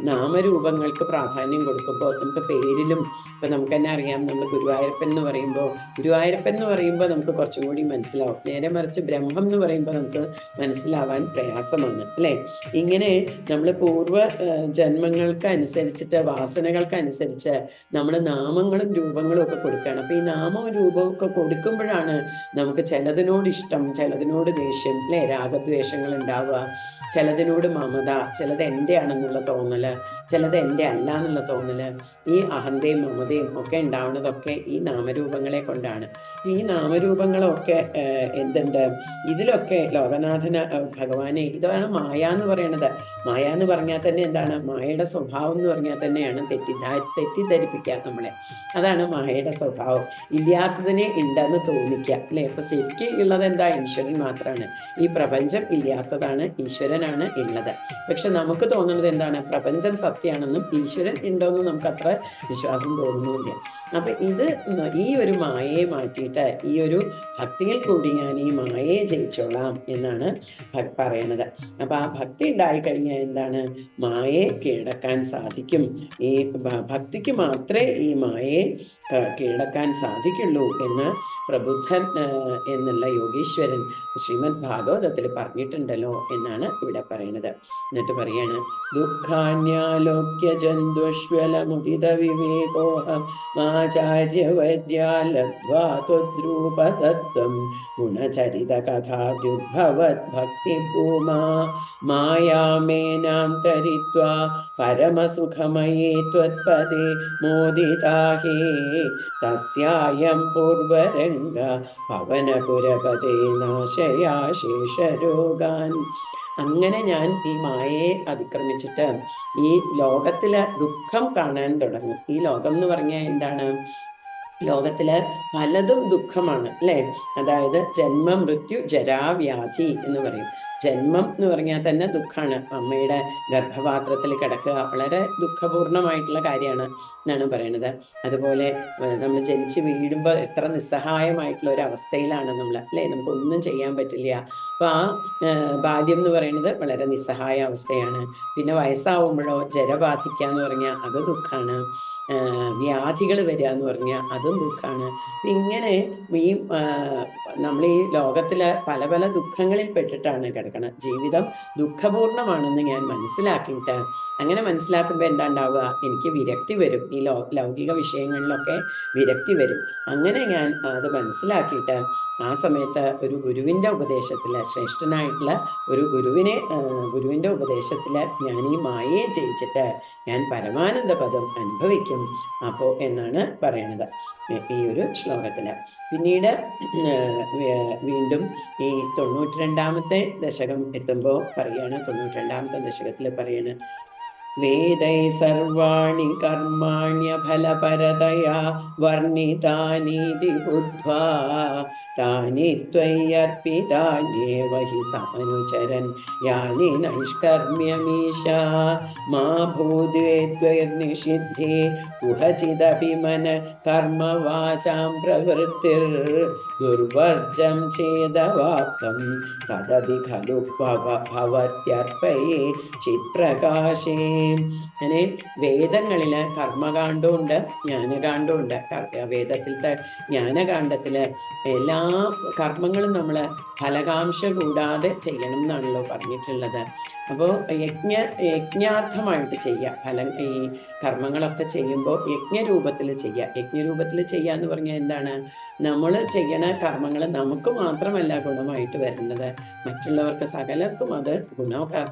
നാമരൂപങ്ങൾക്ക് പ്രാധാന്യം കൊടുക്കുമ്പോൾ നമുക്ക് പേരിലും ഇപ്പം നമുക്ക് തന്നെ അറിയാം, നമ്മൾ ഗുരുവായൂരപ്പൻ എന്ന് പറയുമ്പോൾ നമുക്ക് കുറച്ചും കൂടി മനസ്സിലാവും. നേരെ മറിച്ച് ബ്രഹ്മം എന്ന് പറയുമ്പോൾ നമുക്ക് മനസ്സിലാവാൻ പ്രയാസമാണ്, അല്ലേ? ഇങ്ങനെ നമ്മൾ പൂർവ്വ ജന്മങ്ങൾക്ക് അനുസരിച്ചിട്ട് വാസനകൾക്ക് അനുസരിച്ച് നമ്മൾ നാമങ്ങളും രൂപങ്ങളും ഒക്കെ കൊടുക്കുകയാണ്. അപ്പോൾ ഈ നാമവും രൂപവും ഒക്കെ കൊടുക്കുമ്പോഴാണ് നമുക്ക് ചിലതിനോട് ഇഷ്ടം, ചിലതിനോട് ദേഷ്യം, അല്ലേ? രാഗദ്വേഷങ്ങൾ ഉണ്ടാവുക, ചിലതിനോട് മമത, ചിലത് എൻ്റെ ആണെന്നുള്ള തോന്നല്, ചിലത് എൻ്റെ അല്ല എന്നുള്ള തോന്നല്. ഈ അഹന്തയും മമതയും ഒക്കെ ഉണ്ടാവുന്നതൊക്കെ ഈ നാമരൂപങ്ങളെ കൊണ്ടാണ്. ഈ നാമരൂപങ്ങളൊക്കെ എന്തുണ്ട്, ഇതിലൊക്കെ ലോകനാഥന ഭഗവാനെ, ഇതാണ് മായ എന്ന് പറയണത്. മായ എന്ന് പറഞ്ഞാൽ തന്നെ എന്താണ്, മായയുടെ സ്വഭാവം എന്ന് പറഞ്ഞാൽ തന്നെയാണ് തെറ്റിദ്ധരിപ്പിക്കുക നമ്മളെ. അതാണ് മായയുടെ സ്വഭാവം. ഇല്ലാത്തതിനെ ഉണ്ടെന്ന് തോന്നിക്കുക, അല്ലേ? അപ്പൊ ശരിക്കും ഉള്ളത് എന്താ, ഈശ്വരൻ മാത്രമാണ്. ഈ പ്രപഞ്ചം ഇല്ലാത്തതാണ്, ഈശ്വരനാണ് ഉള്ളത്. പക്ഷെ നമുക്ക് തോന്നുന്നത് എന്താണ്, പ്രപഞ്ചം സത്യമാണെന്നും ഈശ്വരൻ ഉണ്ടോയെന്നും നമുക്ക് അത്ര വിശ്വാസം തോന്നുന്നില്ല. അപ്പൊ ഈ ഒരു മായയെ മാറ്റിയിട്ട് ഈ ഒരു ഭക്തിയിൽ കൂടി ഞാൻ ഈ മായയെ ജയിച്ചോളാം എന്നാണ് പറയണത്. അപ്പൊ ആ ഭക്തി ഉണ്ടായിക്കഴിഞ്ഞാൽ എന്താണ്, മായയെ കീഴടക്കാൻ സാധിക്കും. ഈ ഭക്തിക്ക് മാത്രമേ ഈ മായയെ കീഴടക്കാൻ സാധിക്കുള്ളൂ എന്ന് പ്രബുദ്ധൻ എന്നുള്ള യോഗീശ്വരൻ ശ്രീമദ് ഭാഗവതത്തിൽ പറഞ്ഞിട്ടുണ്ടല്ലോ എന്നാണ് ഇവിടെ പറയുന്നത്. എന്നിട്ട് പറയാണ്, ദുഃഖാന്യാലോക്യ ജന്തുഷ്വലമുദിത വിവേകോഹം ആചാര്യവര്യാലബ്ധ്വാ ഗുണചരിത കഥാദ്യുദ്ഭവത് ഭക്തിഭൂമാ മായാമേനാം തരിത്വാ പരമസുഖമയേ ത്വത്പദേ മോദിതാഹേ തസ്യായം പൂർവരംഗ പവനപുരപദേ നാശയാശേഷരോഗാൻ. അങ്ങനെ ഞാൻ ഈ മായയെ അതിക്രമിച്ചിട്ട് ഈ ലോകത്തിലെ ദുഃഖം കാണാൻ തുടങ്ങും. ഈ ലോകം എന്ന് പറഞ്ഞാൽ എന്താണ്, ലോകത്തില് പലതും ദുഃഖമാണ്, അല്ലേ? അതായത് ജന്മ മൃത്യു ജരാവ്യാധി എന്ന് പറയും. ജന്മം എന്ന് പറഞ്ഞാൽ തന്നെ ദുഃഖമാണ്. അമ്മയുടെ ഗർഭപാത്രത്തിൽ കിടക്കുക വളരെ ദുഃഖപൂർണമായിട്ടുള്ള കാര്യമാണ് എന്നാണ് പറയുന്നത്. അതുപോലെ നമ്മൾ ജനിച്ച് വീഴുമ്പോൾ എത്ര നിസ്സഹായമായിട്ടുള്ള ഒരു അവസ്ഥയിലാണ് നമ്മൾ, അല്ലേ? നമുക്കൊന്നും ചെയ്യാൻ പറ്റില്ല. അപ്പോൾ ആ ബാല്യം എന്ന് പറയുന്നത് വളരെ നിസ്സഹായ അവസ്ഥയാണ്. പിന്നെ വയസ്സാവുമ്പോഴോ ജരബാധിക്കുക എന്ന് പറഞ്ഞാൽ അത് ദുഃഖമാണ്. വ്യാധികൾ വരിക എന്ന് പറഞ്ഞാൽ അതും ദുഃഖമാണ്. ഇങ്ങനെ ഈ നമ്മൾ ഈ ലോകത്തിലെ പല പല ദുഃഖങ്ങളിൽ പെട്ടിട്ടാണ് കിടക്കുന്നത്. ജീവിതം ദുഃഖപൂർണമാണെന്ന് ഞാൻ മനസ്സിലാക്കിയിട്ട്, അങ്ങനെ മനസ്സിലാക്കുമ്പോൾ എന്താ ഉണ്ടാവുക, എനിക്ക് വിരക്തി വരും. ഈ ലൗകിക വിഷയങ്ങളിലൊക്കെ വിരക്തി വരും. അങ്ങനെ ഞാൻ അത് മനസ്സിലാക്കിയിട്ട് ആ സമയത്ത് ഒരു ഗുരുവിൻ്റെ ഉപദേശത്തിൽ, ശ്രേഷ്ഠനായിട്ടുള്ള ഒരു ഗുരുവിൻ്റെ ഉപദേശത്തിൽ ഞാൻ ഈ മായയെ ജയിച്ചിട്ട് ഞാൻ പരമാനന്ദ പദം അനുഭവിക്കും അപ്പോൾ എന്നാണ് പറയണത് ഈ ഒരു ശ്ലോകത്തിൽ. പിന്നീട് വീണ്ടും ഈ 92-ാമത്തെ ദശകം എത്തുമ്പോൾ പറയാണ്, 92-ാമത്തെ ദശകത്തിൽ പറയാണ്, വേദൈ സർവാണി കർമാണ്യഫലപരതയാ വർണ്ണിതാനീതി ബുദ്ധ്വാ താനി ത്വയ്യർപ്പിതാന്യേവ ഹി സമനുചരൻ യാനി നൈഷ്കർമ്യമീശ മാ ഭൂദ്വേദ്വൈർനിഷിദ്ധേ കുഹചിദപി മന കർമ്മവാചാം പ്രവൃത്തിർ ദുർവർജം ചേതവാപ്തം തദപി ഖലു ഭവത്യർപ്പയേ ചിത്പ്രകാശേ. അങ്ങനെ വേദങ്ങളില് കർമ്മകാണ്ഡമുണ്ട്, ജ്ഞാനകാണ്ഡമുണ്ട്. വേദത്തിലത്തെ ജ്ഞാനകാണ്ഡത്തില് എല്ലാ കർമ്മങ്ങളും നമ്മൾ ഫലകാംക്ഷ കൂടാതെ ചെയ്യണം എന്നാണല്ലോ പറഞ്ഞിട്ടുള്ളത്. അപ്പോൾ യജ്ഞാർത്ഥമായിട്ട് ചെയ്യുക. ഈ കർമ്മങ്ങളൊക്കെ ചെയ്യുമ്പോൾ യജ്ഞരൂപത്തിൽ ചെയ്യുക. യജ്ഞരൂപത്തിൽ ചെയ്യുക എന്ന് പറഞ്ഞാൽ എന്താണ്? നമ്മൾ ചെയ്യണ കർമ്മങ്ങൾ നമുക്ക് മാത്രമല്ല ഗുണമായിട്ട് വരുന്നത്, മറ്റുള്ളവർക്ക് സകലർക്കും അത്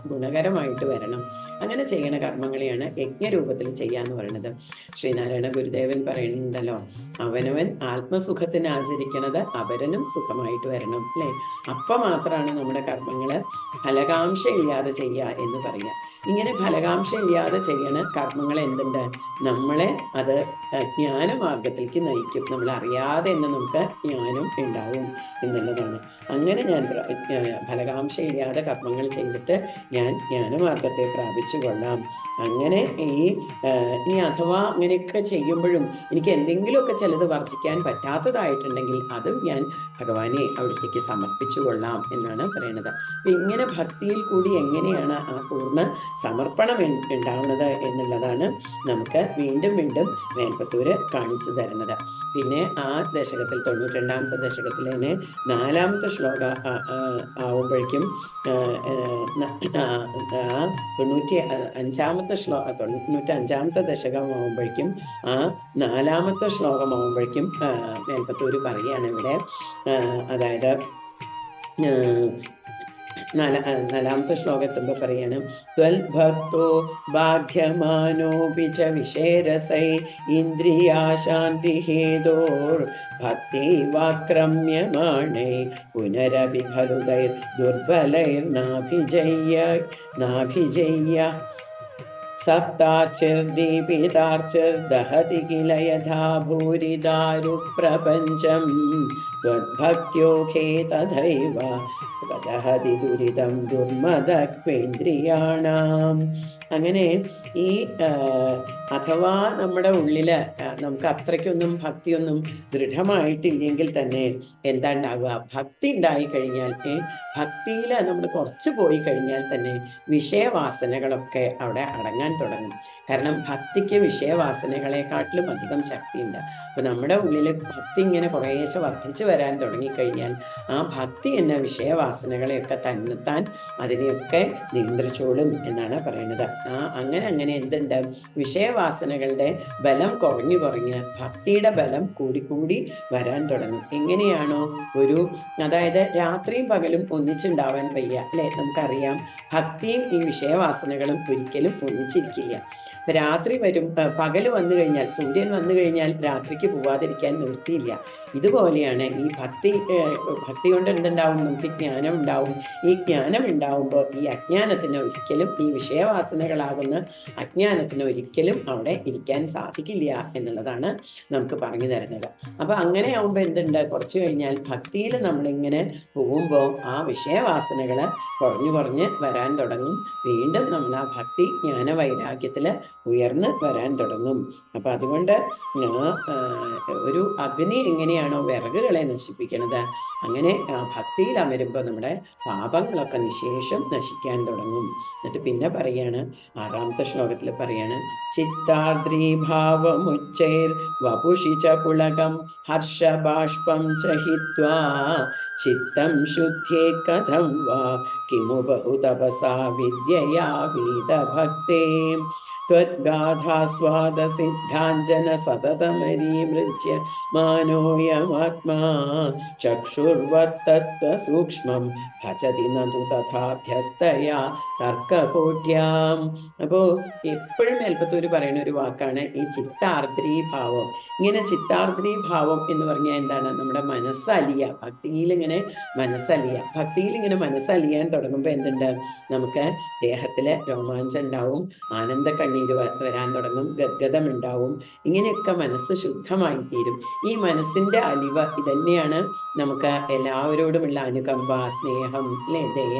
ഗുണകരമായിട്ട് വരണം. അങ്ങനെ ചെയ്യണ കർമ്മങ്ങളെയാണ് യജ്ഞരൂപത്തിൽ ചെയ്യാന്ന് പറയുന്നത്. ശ്രീനാരായണ ഗുരുദേവൻ പറയുന്നുണ്ടല്ലോ, അവനവൻ ആത്മസുഖത്തിന് ആചരിക്കണത് അപരനും സുഖമായിട്ട് വരണം, അല്ലേ? അപ്പം മാത്രമാണ് നമ്മുടെ കർമ്മങ്ങള് ഫലകാംക്ഷ ഇല്ലാതെ ചെയ്യുക എന്ന് പറയുക. ഇങ്ങനെ ഫലകാംക്ഷ ഇല്ലാതെ ചെയ്യണ കർമ്മങ്ങൾ എന്തുണ്ട്? നമ്മളെ അത് ജ്ഞാനമാർഗത്തിലേക്ക് നയിക്കും. നമ്മൾ അറിയാതെ തന്നെ നമുക്ക് ജ്ഞാനം ഉണ്ടാവും എന്നുള്ളതാണ്. അങ്ങനെ ഞാൻ ഫലകാംക്ഷ ഇല്ലാതെ കർമ്മങ്ങൾ ചെയ്തിട്ട് ഞാൻ ജ്ഞാനമാർഗത്തെ പ്രാപിച്ചു കൊള്ളാം. അങ്ങനെ ഇനി അഥവാ അങ്ങനെയൊക്കെ ചെയ്യുമ്പോഴും എനിക്ക് എന്തെങ്കിലുമൊക്കെ ചിലത് വർജിക്കാൻ പറ്റാത്തതായിട്ടുണ്ടെങ്കിൽ അതും ഞാൻ ഭഗവാനെ അവിടത്തേക്ക് സമർപ്പിച്ചു കൊള്ളാം എന്നാണ് പറയുന്നത്. ഇങ്ങനെ ഭക്തിയിൽ കൂടി എങ്ങനെയാണ് ആ പൂർണ്ണ സമർപ്പണം ഉണ്ടാവുന്നത് എന്നുള്ളതാണ് നമുക്ക് വീണ്ടും വീണ്ടും മേൽപ്പത്തൂര് കാണിച്ചു തരുന്നത്. പിന്നെ ആ ദശകത്തിൽ 92ാമത്തെ ദശകത്തിൽ തന്നെ 4ാമത്തെ ശ്ലോക ആവുമ്പോഴേക്കും 95ാമത്തെ ദശകം ആവുമ്പോഴേക്കും ആ 4ാമത്തെ ശ്ലോകമാവുമ്പോഴേക്കും മേൽപ്പത്തൂര് പറയുകയാണ് ഇവിടെ. അതായത് 4ാമത്തെ ശ്ലോകത്തുമ്പോൾ പറയാണ്, ത്വൽഭക്തോ ബാഹ്യമാനോപി ച വിഷേരസൈ ഇന്ദ്രിയാശാന്തി ഹേതോർ ഭക്തിവാക്രമ്യമാണൈ പുനരപി ഖലുദൈർ ദുർബലൈർനാഭിജയ്യ സപ്താർച്ചിർദീപിതാർച്ചിർദഹതി കില യഥാ ഭൂരിദാരു പ്രപഞ്ചം ത്വദ്ഭക്ത്യോഖേ തഥൈവ ദഹതി ദുരിതം ദുർമദക്വേന്ദ്രിയാണാം. അങ്ങനെ ഈ അഥവാ നമ്മുടെ ഉള്ളില് നമുക്ക് അത്രയ്ക്കൊന്നും ഭക്തിയൊന്നും ദൃഢമായിട്ടില്ലെങ്കിൽ തന്നെ എന്താ ഉണ്ടാവുക? ഭക്തി ഉണ്ടായി കഴിഞ്ഞാൽ, ഭക്തിയിൽ നമ്മൾ കുറച്ച് പോയി കഴിഞ്ഞാൽ തന്നെ വിഷയവാസനകളൊക്കെ അവിടെ അടങ്ങാൻ തുടങ്ങും. കാരണം ഭക്തിക്ക് വിഷയവാസനകളെക്കാട്ടിലും അധികം ശക്തിയുണ്ട്. അപ്പൊ നമ്മുടെ ഉള്ളിൽ ഭക്തി ഇങ്ങനെ കുറേശ്ശെ വർദ്ധിച്ചു വരാൻ തുടങ്ങിക്കഴിഞ്ഞാൽ ആ ഭക്തി എന്ന വിഷയവാസനകളെയൊക്കെ തന്നെത്താൻ അതിനെയൊക്കെ നിയന്ത്രിച്ചോളും എന്നാണ് പറയുന്നത്. അങ്ങനെ എന്തുണ്ട്? വിഷയവാസനകളുടെ ബലം കുറഞ്ഞു ഭക്തിയുടെ ബലം കൂടിക്കൂടി വരാൻ തുടങ്ങും. എങ്ങനെയാണോ അതായത് രാത്രിയും പകലും ഒന്നിച്ചുണ്ടാവാൻ വയ്യ, അല്ലെ? നമുക്കറിയാം ഭക്തിയും ഈ വിഷയവാസനകളും ഒരിക്കലും ഒന്നിച്ചിരിക്കില്ല. രാത്രി പകല് വന്നു കഴിഞ്ഞാൽ, സൂര്യൻ വന്നു കഴിഞ്ഞാൽ രാത്രിക്ക് പോവാതിരിക്കാൻ നിവൃത്തിയില്ല. ഇതുപോലെയാണ് ഈ ഭക്തി കൊണ്ട് എന്തുണ്ടാവും? നമുക്ക് ജ്ഞാനം ഉണ്ടാവും. ഈ ജ്ഞാനം ഉണ്ടാവുമ്പോൾ ഈ അജ്ഞാനത്തിന് ഒരിക്കലും, ഈ വിഷയവാസനകളാകുന്ന അജ്ഞാനത്തിന് ഒരിക്കലും അവിടെ ഇരിക്കാൻ സാധിക്കില്ല എന്നുള്ളതാണ് നമുക്ക് പറഞ്ഞു തരുന്നത്. അപ്പൊ അങ്ങനെ ആവുമ്പോൾ എന്തുണ്ട്? കുറച്ചു കഴിഞ്ഞാൽ ഭക്തിയിൽ നമ്മളിങ്ങനെ പോകുമ്പോൾ ആ വിഷയവാസനകള് കുറഞ്ഞ് വരാൻ തുടങ്ങും. വീണ്ടും നമ്മൾ ആ ഭക്തി ജ്ഞാന വൈരാഗ്യത്തില് ഉയർന്ന് വരാൻ തുടങ്ങും. അപ്പൊ അതുകൊണ്ട് ഒരു അഗ്നി എങ്ങനെയാണോ വിറകുകളെ നശിപ്പിക്കുന്നത്, അങ്ങനെ ആ ഭക്തിയിൽ അമരുമ്പോൾ നമ്മുടെ പാപങ്ങളൊക്കെ നിശേഷം നശിക്കാൻ തുടങ്ങും. എന്നിട്ട് പിന്നെ പറയാണ്, 6ാമത്തെ ശ്ലോകത്തിൽ പറയാണ്, ചിത്താദ്രീഭാവമുച്ചൈർ വപുഷി ച പുളകം ഹർഷബാഷ്പം ചഹിത്വാ ചിത്തം ശുദ്ധ്യേ കഥം വാ കിമു ബഹുതപസാ വിദ്യയാ വീതഭക്തേ ത്വദ്ഗാഥാസ്വാദസിദ്ധാഞ്ജന സതതമരീമൃജ്യ മാനോയമാത്മാ ചക്ഷുർവത്തത്വസൂക്ഷ്മം ഭജതി നതു തഥാഭ്യസ്തയാ തർക്കകോട്യാം. അപ്പോൾ എപ്പോഴും മേൽപ്പത്തൂര് പറയുന്ന ഒരു വാക്കാണ് ഈ ചിത്താർദ്രീഭാവം. ഇങ്ങനെ ചിത്താർദ്രീഭാവം എന്ന് പറഞ്ഞാൽ എന്താണ്? നമ്മുടെ മനസ്സലിയ, ഭക്തിയിൽ ഇങ്ങനെ മനസ്സലിയാൻ തുടങ്ങുമ്പോൾ എന്തുണ്ട്? നമുക്ക് ദേഹത്തില് രോമാഞ്ചം ഉണ്ടാവും, ആനന്ദ കണ്ണീര് വരാൻ തുടങ്ങും, ഗദ്ഗതം ഉണ്ടാവും. ഇങ്ങനെയൊക്കെ മനസ്സ് ശുദ്ധമായി തീരും. ഈ മനസ്സിന്റെ അലിവ് ഇതന്നെയാണ് നമുക്ക് എല്ലാവരോടുമുള്ള അനുകമ്പ, സ്നേഹം, അല്ലെ, ദയ,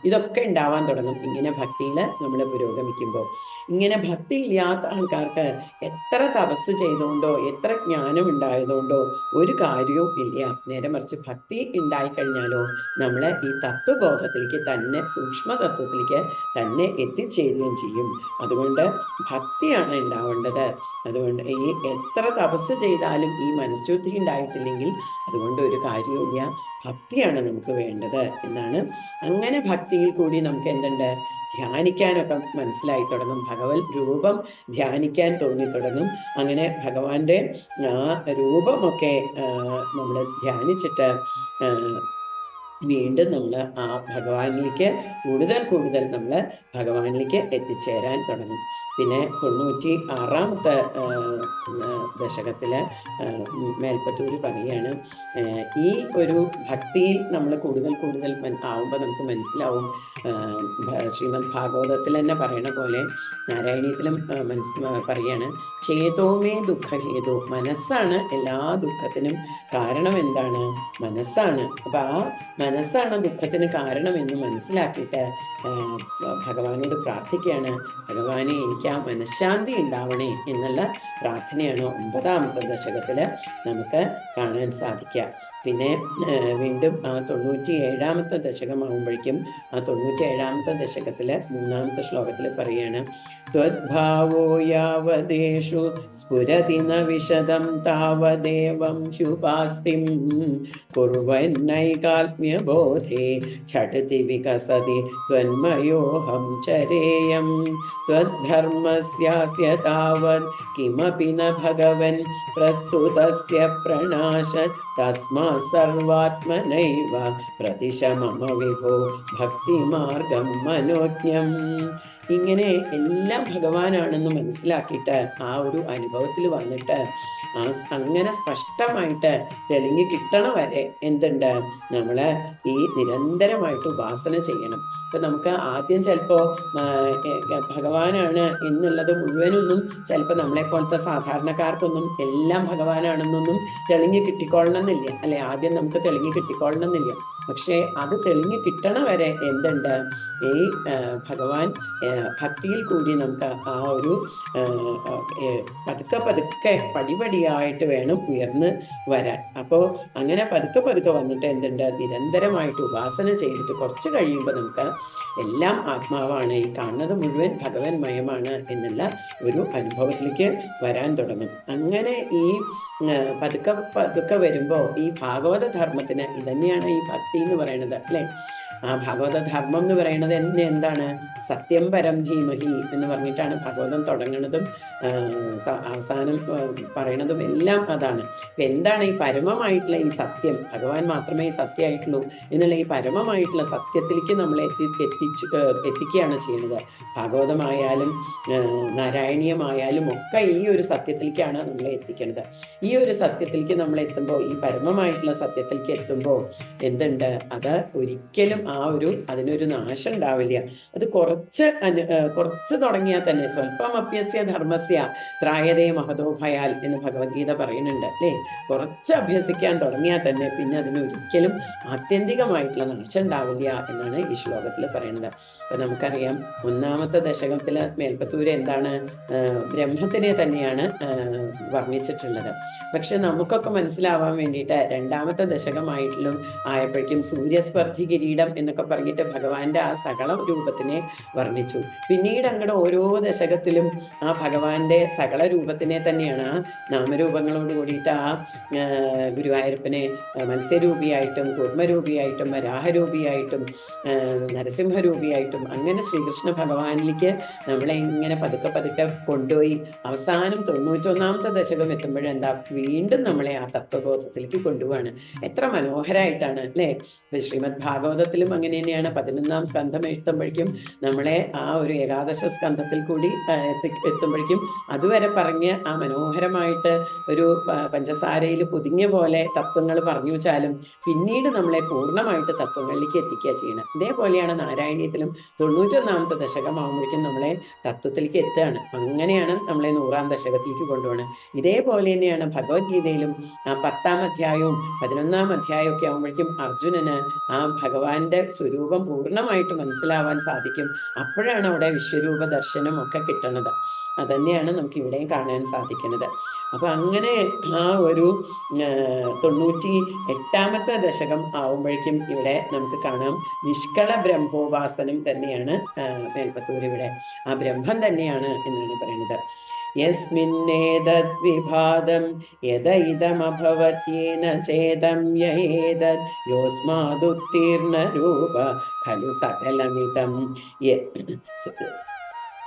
ഇതൊക്കെ ഉണ്ടാവാൻ തുടങ്ങും ഇങ്ങനെ ഭക്തിയില് നമ്മൾ പുരോഗമിക്കുമ്പോൾ. ഇങ്ങനെ ഭക്തി ഇല്ലാത്ത ആൾക്കാർക്ക് എത്ര തപസ് ചെയ്തുകൊണ്ടോ എത്ര ജ്ഞാനം ഉണ്ടായതുകൊണ്ടോ ഒരു കാര്യവും ഇല്ല. നേരെ മറിച്ച് ഭക്തി ഉണ്ടായിക്കഴിഞ്ഞാലോ നമ്മൾ ഈ തത്വബോധത്തിലേക്ക് തന്നെ, സൂക്ഷ്മ തത്വത്തിലേക്ക് തന്നെ എത്തിച്ചേരുകയും ചെയ്യും. അതുകൊണ്ട് ഭക്തിയാണ് ഉണ്ടാവേണ്ടത്. അതുകൊണ്ട് ഈ എത്ര തപസ് ചെയ്താലും ഈ മനഃശുദ്ധി ഉണ്ടായിട്ടില്ലെങ്കിൽ അതുകൊണ്ട് ഒരു കാര്യവുമില്ല. ഭക്തിയാണ് നമുക്ക് വേണ്ടത് എന്നാണ്. അങ്ങനെ ഭക്തിയിൽ കൂടി നമുക്ക് എന്തുണ്ട്, ധ്യാനിക്കാനൊക്കെ മനസ്സിലായി തുടങ്ങും. ഭഗവത് രൂപം ധ്യാനിക്കാൻ തോന്നിത്തുടങ്ങും. അങ്ങനെ ഭഗവാന്റെ ആ രൂപമൊക്കെ നമ്മൾ ധ്യാനിച്ചിട്ട് വീണ്ടും നമ്മൾ ആ ഭഗവാനിലേക്ക് കൂടുതൽ നമ്മൾ ഭഗവാനിലേക്ക് എത്തിച്ചേരാൻ തുടങ്ങും. പിന്നെ 96-ാമത്തെ ദശകത്തിൽ മേൽപ്പത്തൂർ പറയുകയാണ്, ഈ ഒരു ഭക്തിയിൽ നമ്മൾ കൂടുതൽ ആവുമ്പോൾ നമുക്ക് മനസ്സിലാവും. ശ്രീമദ് ഭാഗവതത്തിൽ തന്നെ പറയണ പോലെ നാരായണീയത്തിലും പറയാണ്, ചേതോമേ ദുഃഖഹേതു, മനസ്സാണ് എല്ലാ ദുഃഖത്തിനും കാരണം. എന്താണ്? മനസ്സാണ്. അപ്പൊ ആ മനസ്സാണ് ദുഃഖത്തിന് കാരണമെന്ന് മനസ്സിലാക്കിയിട്ട് ഭഗവാനോട് പ്രാർത്ഥിക്കുകയാണ്, ഭഗവാനെ എനിക്ക് ആ മനഃശാന്തി ഉണ്ടാവണേ എന്നുള്ള പ്രാർത്ഥനയാണ് 9-ാമത്തെ ദശകത്തിൽ നമുക്ക് കാണാൻ സാധിക്കുക. പിന്നെ വീണ്ടും ആ 97-ാമത്തെ ദശകമാകുമ്പോഴേക്കും ആ 97-ാമത്തെ ദശകത്തിൽ 3-ാമത്തെ ശ്ലോകത്തിൽ പറയാണ്, ത്വദ്ഭാവോ യാവദേശു സ്ഫുരതി ന വിശദം താവദേവം ഹ്യുപാസ്തിം കുർവന്നൈകാത്മ്യബോധേ ഛടതി വികസതി ത്വന്മയോഹം ചരേയം ത്വദ്ധർമ്മസ്യാസ്യ താവത് കിമപി ന ഭഗവൻ പ്രസ്തുതസ്യ പ്രണാശ തസ്മാത് സർവാത്മനൈവ പ്രതിശ മമ വിഭോ ഭക്തിമാർഗം മനോജ്ഞം. ഇങ്ങനെ എല്ലാം ഭഗവാനാണെന്ന് മനസ്സിലാക്കിയിട്ട് ആ ഒരു അനുഭവത്തിൽ വന്നിട്ട് അങ്ങനെ സ്പഷ്ടമായിട്ട് തെളിഞ്ഞു കിട്ടണ വരെ എന്തുണ്ട്, നമ്മൾ ഈ നിരന്തരമായിട്ട് ഉപാസന ചെയ്യണം. ഇപ്പൊ നമുക്ക് ആദ്യം ചിലപ്പോ ഭഗവാനാണ് എന്നുള്ളത് മുഴുവനൊന്നും ചിലപ്പോൾ നമ്മളെ പോലത്തെ സാധാരണക്കാർക്കൊന്നും എല്ലാം ഭഗവാനാണെന്നൊന്നും തെളിഞ്ഞു കിട്ടിക്കൊള്ളണമെന്നില്ല, അല്ലെ? ആദ്യം നമുക്ക് തെളിഞ്ഞു കിട്ടിക്കൊള്ളണമെന്നില്ല. പക്ഷെ അത് തെളിഞ്ഞു കിട്ടണ വരെ എന്തുണ്ട്, ഈ ഭഗവാൻ ഭക്തിയിൽ കൂടി നമുക്ക് ആ ഒരു പതുക്കെ പടിപടിയായിട്ട് വേണം ഉയർന്ന് വരാൻ. അപ്പോൾ അങ്ങനെ പതുക്കെ വന്നിട്ട് എന്തുണ്ട്, നിരന്തരമായിട്ട് ഉപാസന ചെയ്തിട്ട് കുറച്ച് കഴിയുമ്പോൾ നമുക്ക് എല്ലാം ആത്മാവാണ്, ഈ കാണുന്നത് മുഴുവൻ ഭഗവന്മയമാണ് എന്നുള്ള ഒരു അനുഭവത്തിലേക്ക് വരാൻ തുടങ്ങും. അങ്ങനെ ഈ പതുക്കെ വരുമ്പോൾ ഈ ഭാഗവത ധർമ്മത്തിന് ഇതന്നെയാണ് ഈ ഭക്തി എന്ന് പറയുന്നത്, അല്ലെ? ആ ഭാഗവത ധർമ്മം എന്ന് പറയുന്നത് എന്താണ്? സത്യം പരം ധീമഹി എന്ന് പറഞ്ഞിട്ടാണ് ഭാഗവതം തുടങ്ങുന്നതും അവസാനം പറയണതും എല്ലാം അതാണ്. അപ്പൊ എന്താണ് ഈ പരമമായിട്ടുള്ള ഈ സത്യം? ഭഗവാൻ മാത്രമേ സത്യമായിട്ടുള്ളൂ എന്നുള്ള ഈ പരമമായിട്ടുള്ള സത്യത്തിലേക്ക് നമ്മളെ എത്തിക്കുകയാണ് ചെയ്യുന്നത്. ഭാഗവതമായാലും നാരായണീയമായാലും ഒക്കെ ഈ ഒരു സത്യത്തിലേക്കാണ് നമ്മളെ എത്തിക്കുന്നത്. ഈ ഒരു സത്യത്തിലേക്ക് നമ്മൾ എത്തുമ്പോൾ, ഈ പരമമായിട്ടുള്ള സത്യത്തിലേക്ക് എത്തുമ്പോൾ എന്തുണ്ട്, അത് ഒരിക്കലും അതിനൊരു നാശം ഉണ്ടാവില്ല. അത് കുറച്ച് തുടങ്ങിയാൽ തന്നെ സ്വല്പം അഭ്യസ്യ ധർമ്മസ്യ ത്രായതേ മഹതോ ഭയാൽ എന്ന് ഭഗവത്ഗീത പറയുന്നുണ്ട്, അല്ലേ? കുറച്ച് അഭ്യസിക്കാൻ തുടങ്ങിയാൽ തന്നെ പിന്നെ അതിനൊരിക്കലും ആത്യന്തികമായിട്ടുള്ള നാശം ഉണ്ടാവില്ല എന്നാണ് ഈ ശ്ലോകത്തിൽ പറയുന്നത്. അപ്പൊ നമുക്കറിയാം 1-ാമത്തെ ദശകത്തില് മേൽപ്പത്തൂര് എന്താണ്, ബ്രഹ്മത്തിനെ തന്നെയാണ് വർണ്ണിച്ചിട്ടുള്ളത്. പക്ഷെ നമുക്കൊക്കെ മനസ്സിലാവാൻ വേണ്ടിയിട്ട് 2-ാമത്തെ ദശകമായിട്ടുള്ള ആയപ്പോഴേക്കും സൂര്യസ്പർദ്ധി കിരീടം എന്നൊക്കെ പറഞ്ഞിട്ട് ഭഗവാന്റെ ആ സകല രൂപത്തിനെ വർണ്ണിച്ചു. പിന്നീട് അങ്ങോട്ട് ഓരോ ദശകത്തിലും ആ ഭഗവാന്റെ സകല രൂപത്തിനെ തന്നെയാണ് ആ നാമരൂപങ്ങളോട് കൂടിയിട്ട് ആ ഗുരുവായൂരപ്പനെ മത്സ്യരൂപിയായിട്ടും കൂർമ്മരൂപിയായിട്ടും വരാഹരൂപിയായിട്ടും നരസിംഹരൂപിയായിട്ടും അങ്ങനെ ശ്രീകൃഷ്ണ ഭഗവാനിലേക്ക് നമ്മളെ ഇങ്ങനെ പതുക്കെ കൊണ്ടുപോയി അവസാനം 91-ാമത്തെ ദശകം എത്തുമ്പോഴെന്താ, വീണ്ടും നമ്മളെ ആ തത്വബോധത്തിലേക്ക് കൊണ്ടുപോവാണ്. എത്ര മനോഹരായിട്ടാണ്, അല്ലേ? ശ്രീമദ് ഭാഗവതത്തിലും അങ്ങനെ തന്നെയാണ്. 11-ാം സ്കന്ധം എത്തുമ്പോഴേക്കും നമ്മളെ ആ ഒരു ഏകാദശ സ്കന്ധത്തിൽ കൂടി എത്തുമ്പോഴേക്കും അതുവരെ പറഞ്ഞ് ആ മനോഹരമായിട്ട് ഒരു പഞ്ചസാരയിൽ പൊതിഞ്ഞ പോലെ തത്വങ്ങൾ പറഞ്ഞു വെച്ചാലും പിന്നീട് നമ്മളെ പൂർണ്ണമായിട്ട് തത്വങ്ങളിലേക്ക് എത്തിക്കുക ചെയ്യണം. ഇതേപോലെയാണ് നാരായണീയത്തിലും 91-ാമത്തെ ദശകമാകുമ്പോഴേക്കും നമ്മളെ തത്വത്തിലേക്ക് എത്തുകയാണ്. അങ്ങനെയാണ് നമ്മളെ 100-ാം ദശകത്തിലേക്ക് കൊണ്ടുപോകണം. ഇതേപോലെ തന്നെയാണ് ഭഗവത്ഗീതയിലും 10-ാം അധ്യായവും 11-ാം അധ്യായവും ഒക്കെ ആകുമ്പോഴേക്കും അർജുനന് ആ ഭഗവാന്റെ സ്വരൂപം പൂർണ്ണമായിട്ട് മനസ്സിലാവാൻ സാധിക്കും. അപ്പോഴാണ് അവിടെ വിശ്വരൂപ ദർശനം ഒക്കെ കിട്ടുന്നത്. അതന്നെയാണ് നമുക്ക് ഇവിടെയും കാണാൻ സാധിക്കുന്നത്. അപ്പൊ അങ്ങനെ ആ ഒരു 98ാമത്തെ ദശകം ആവുമ്പോഴേക്കും ഇവിടെ നമുക്ക് കാണാം നിഷ്കള ബ്രഹ്മോപാസനം തന്നെയാണ് മേൽപ്പത്തൂർ ഇവിടെ ആ ബ്രഹ്മം തന്നെയാണ് എന്നാണ് പറയുന്നത്. യസ്മിന്നേതദ്വിഭാദം യദ ഇദമഭവത്യേന ചേദം യേതദ് യോസ്മാദുത്തീർണ രൂപ ഖലു സകലമിദം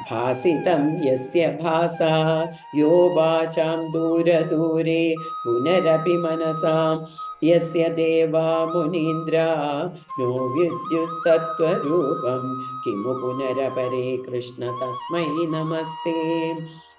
ഭാസിതം യസ്യ ഭാസാ യോ വാചാം ദൂരദൂരെ പുനരപി മനസാം യസ്യ ദേവാ മുനീന്ദ്രാ നോ വിദ്യുസ്തത്വരൂപം കിമു പുനരപരേ കൃഷ്ണ തസ്മൈ നമസ്തേ.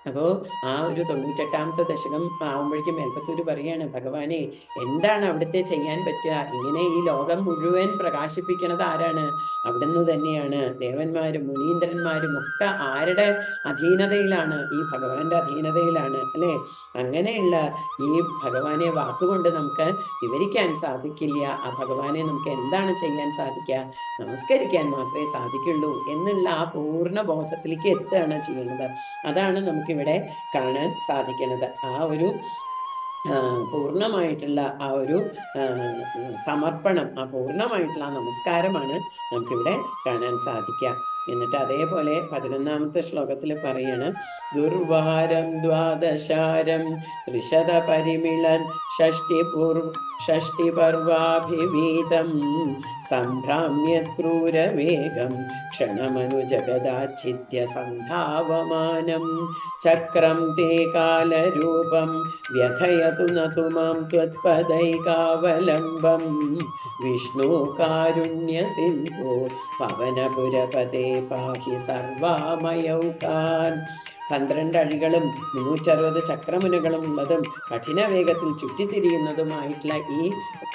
അപ്പോൾ ആ ഒരു 98ാമത്തെ ദശകം ആവുമ്പോഴേക്കും മേൽപ്പത്തൂർ പറയാണ്, ഭഗവാനെ എന്താണ് അവിടുത്തെ ചെയ്യാൻ പറ്റുക? ഇങ്ങനെ ഈ ലോകം മുഴുവൻ പ്രകാശിപ്പിക്കുന്നത് ആരാണ്? അവിടുന്ന് തന്നെയാണ്. ദേവന്മാരും മുനീന്ദ്രന്മാരും ഒക്കെ ആരുടെ അധീനതയിലാണ്? ഈ ഭഗവാന്റെ അധീനതയിലാണ് അല്ലേ? അങ്ങനെയുള്ള ഈ ഭഗവാനെ വാക്കുകൊണ്ട് നമുക്ക് വിവരിക്കാൻ സാധിക്കില്ല. ആ ഭഗവാനെ നമുക്ക് എന്താണ് ചെയ്യാൻ സാധിക്കുക? നമസ്കരിക്കാൻ മാത്രമേ സാധിക്കുള്ളൂ എന്നുള്ള ആ പൂർണ്ണ ബോധത്തിലേക്ക് എത്തുകയാണ് ചെയ്യുന്നത്. അതാണ് നമുക്കിവിടെ കാണാൻ സാധിക്കുന്നത്. ആ ഒരു പൂർണ്ണമായിട്ടുള്ള ആ ഒരു സമർപ്പണം, ആ പൂർണ്ണമായിട്ടുള്ള നമസ്കാരമാണ് നമുക്കിവിടെ കാണാൻ സാധിക്കുക. എന്നിട്ട് അതേപോലെ 11ാമത്തെ ശ്ലോകത്തിൽ പറയാണ്, ദുർവാരം ദ്വാദശാരം ത്രിശത പരിമിളൻ ഷഷ്ടിപർവാഭിവീതം സംഭ്രാമ്യ ക്രൂരവേഗം ക്ഷണമനു ജഗദാച്ഛിദ്യ സന്ധാവമാനം ചക്രം തേ കാലരൂപം വ്യഥയതു നതു മാം ത്വത്പദൈകാവലംബം വിഷ്ണു കാരുണ്യ സിന്ധു പവനപുരപദേ പാഹി സർവാമയൗകാൻ. 12 അഴികളും 360 ചക്രമുനകളും ഉള്ളതും കഠിന വേഗത്തിൽ ചുറ്റിത്തിരിയുന്നതുമായിട്ടുള്ള ഈ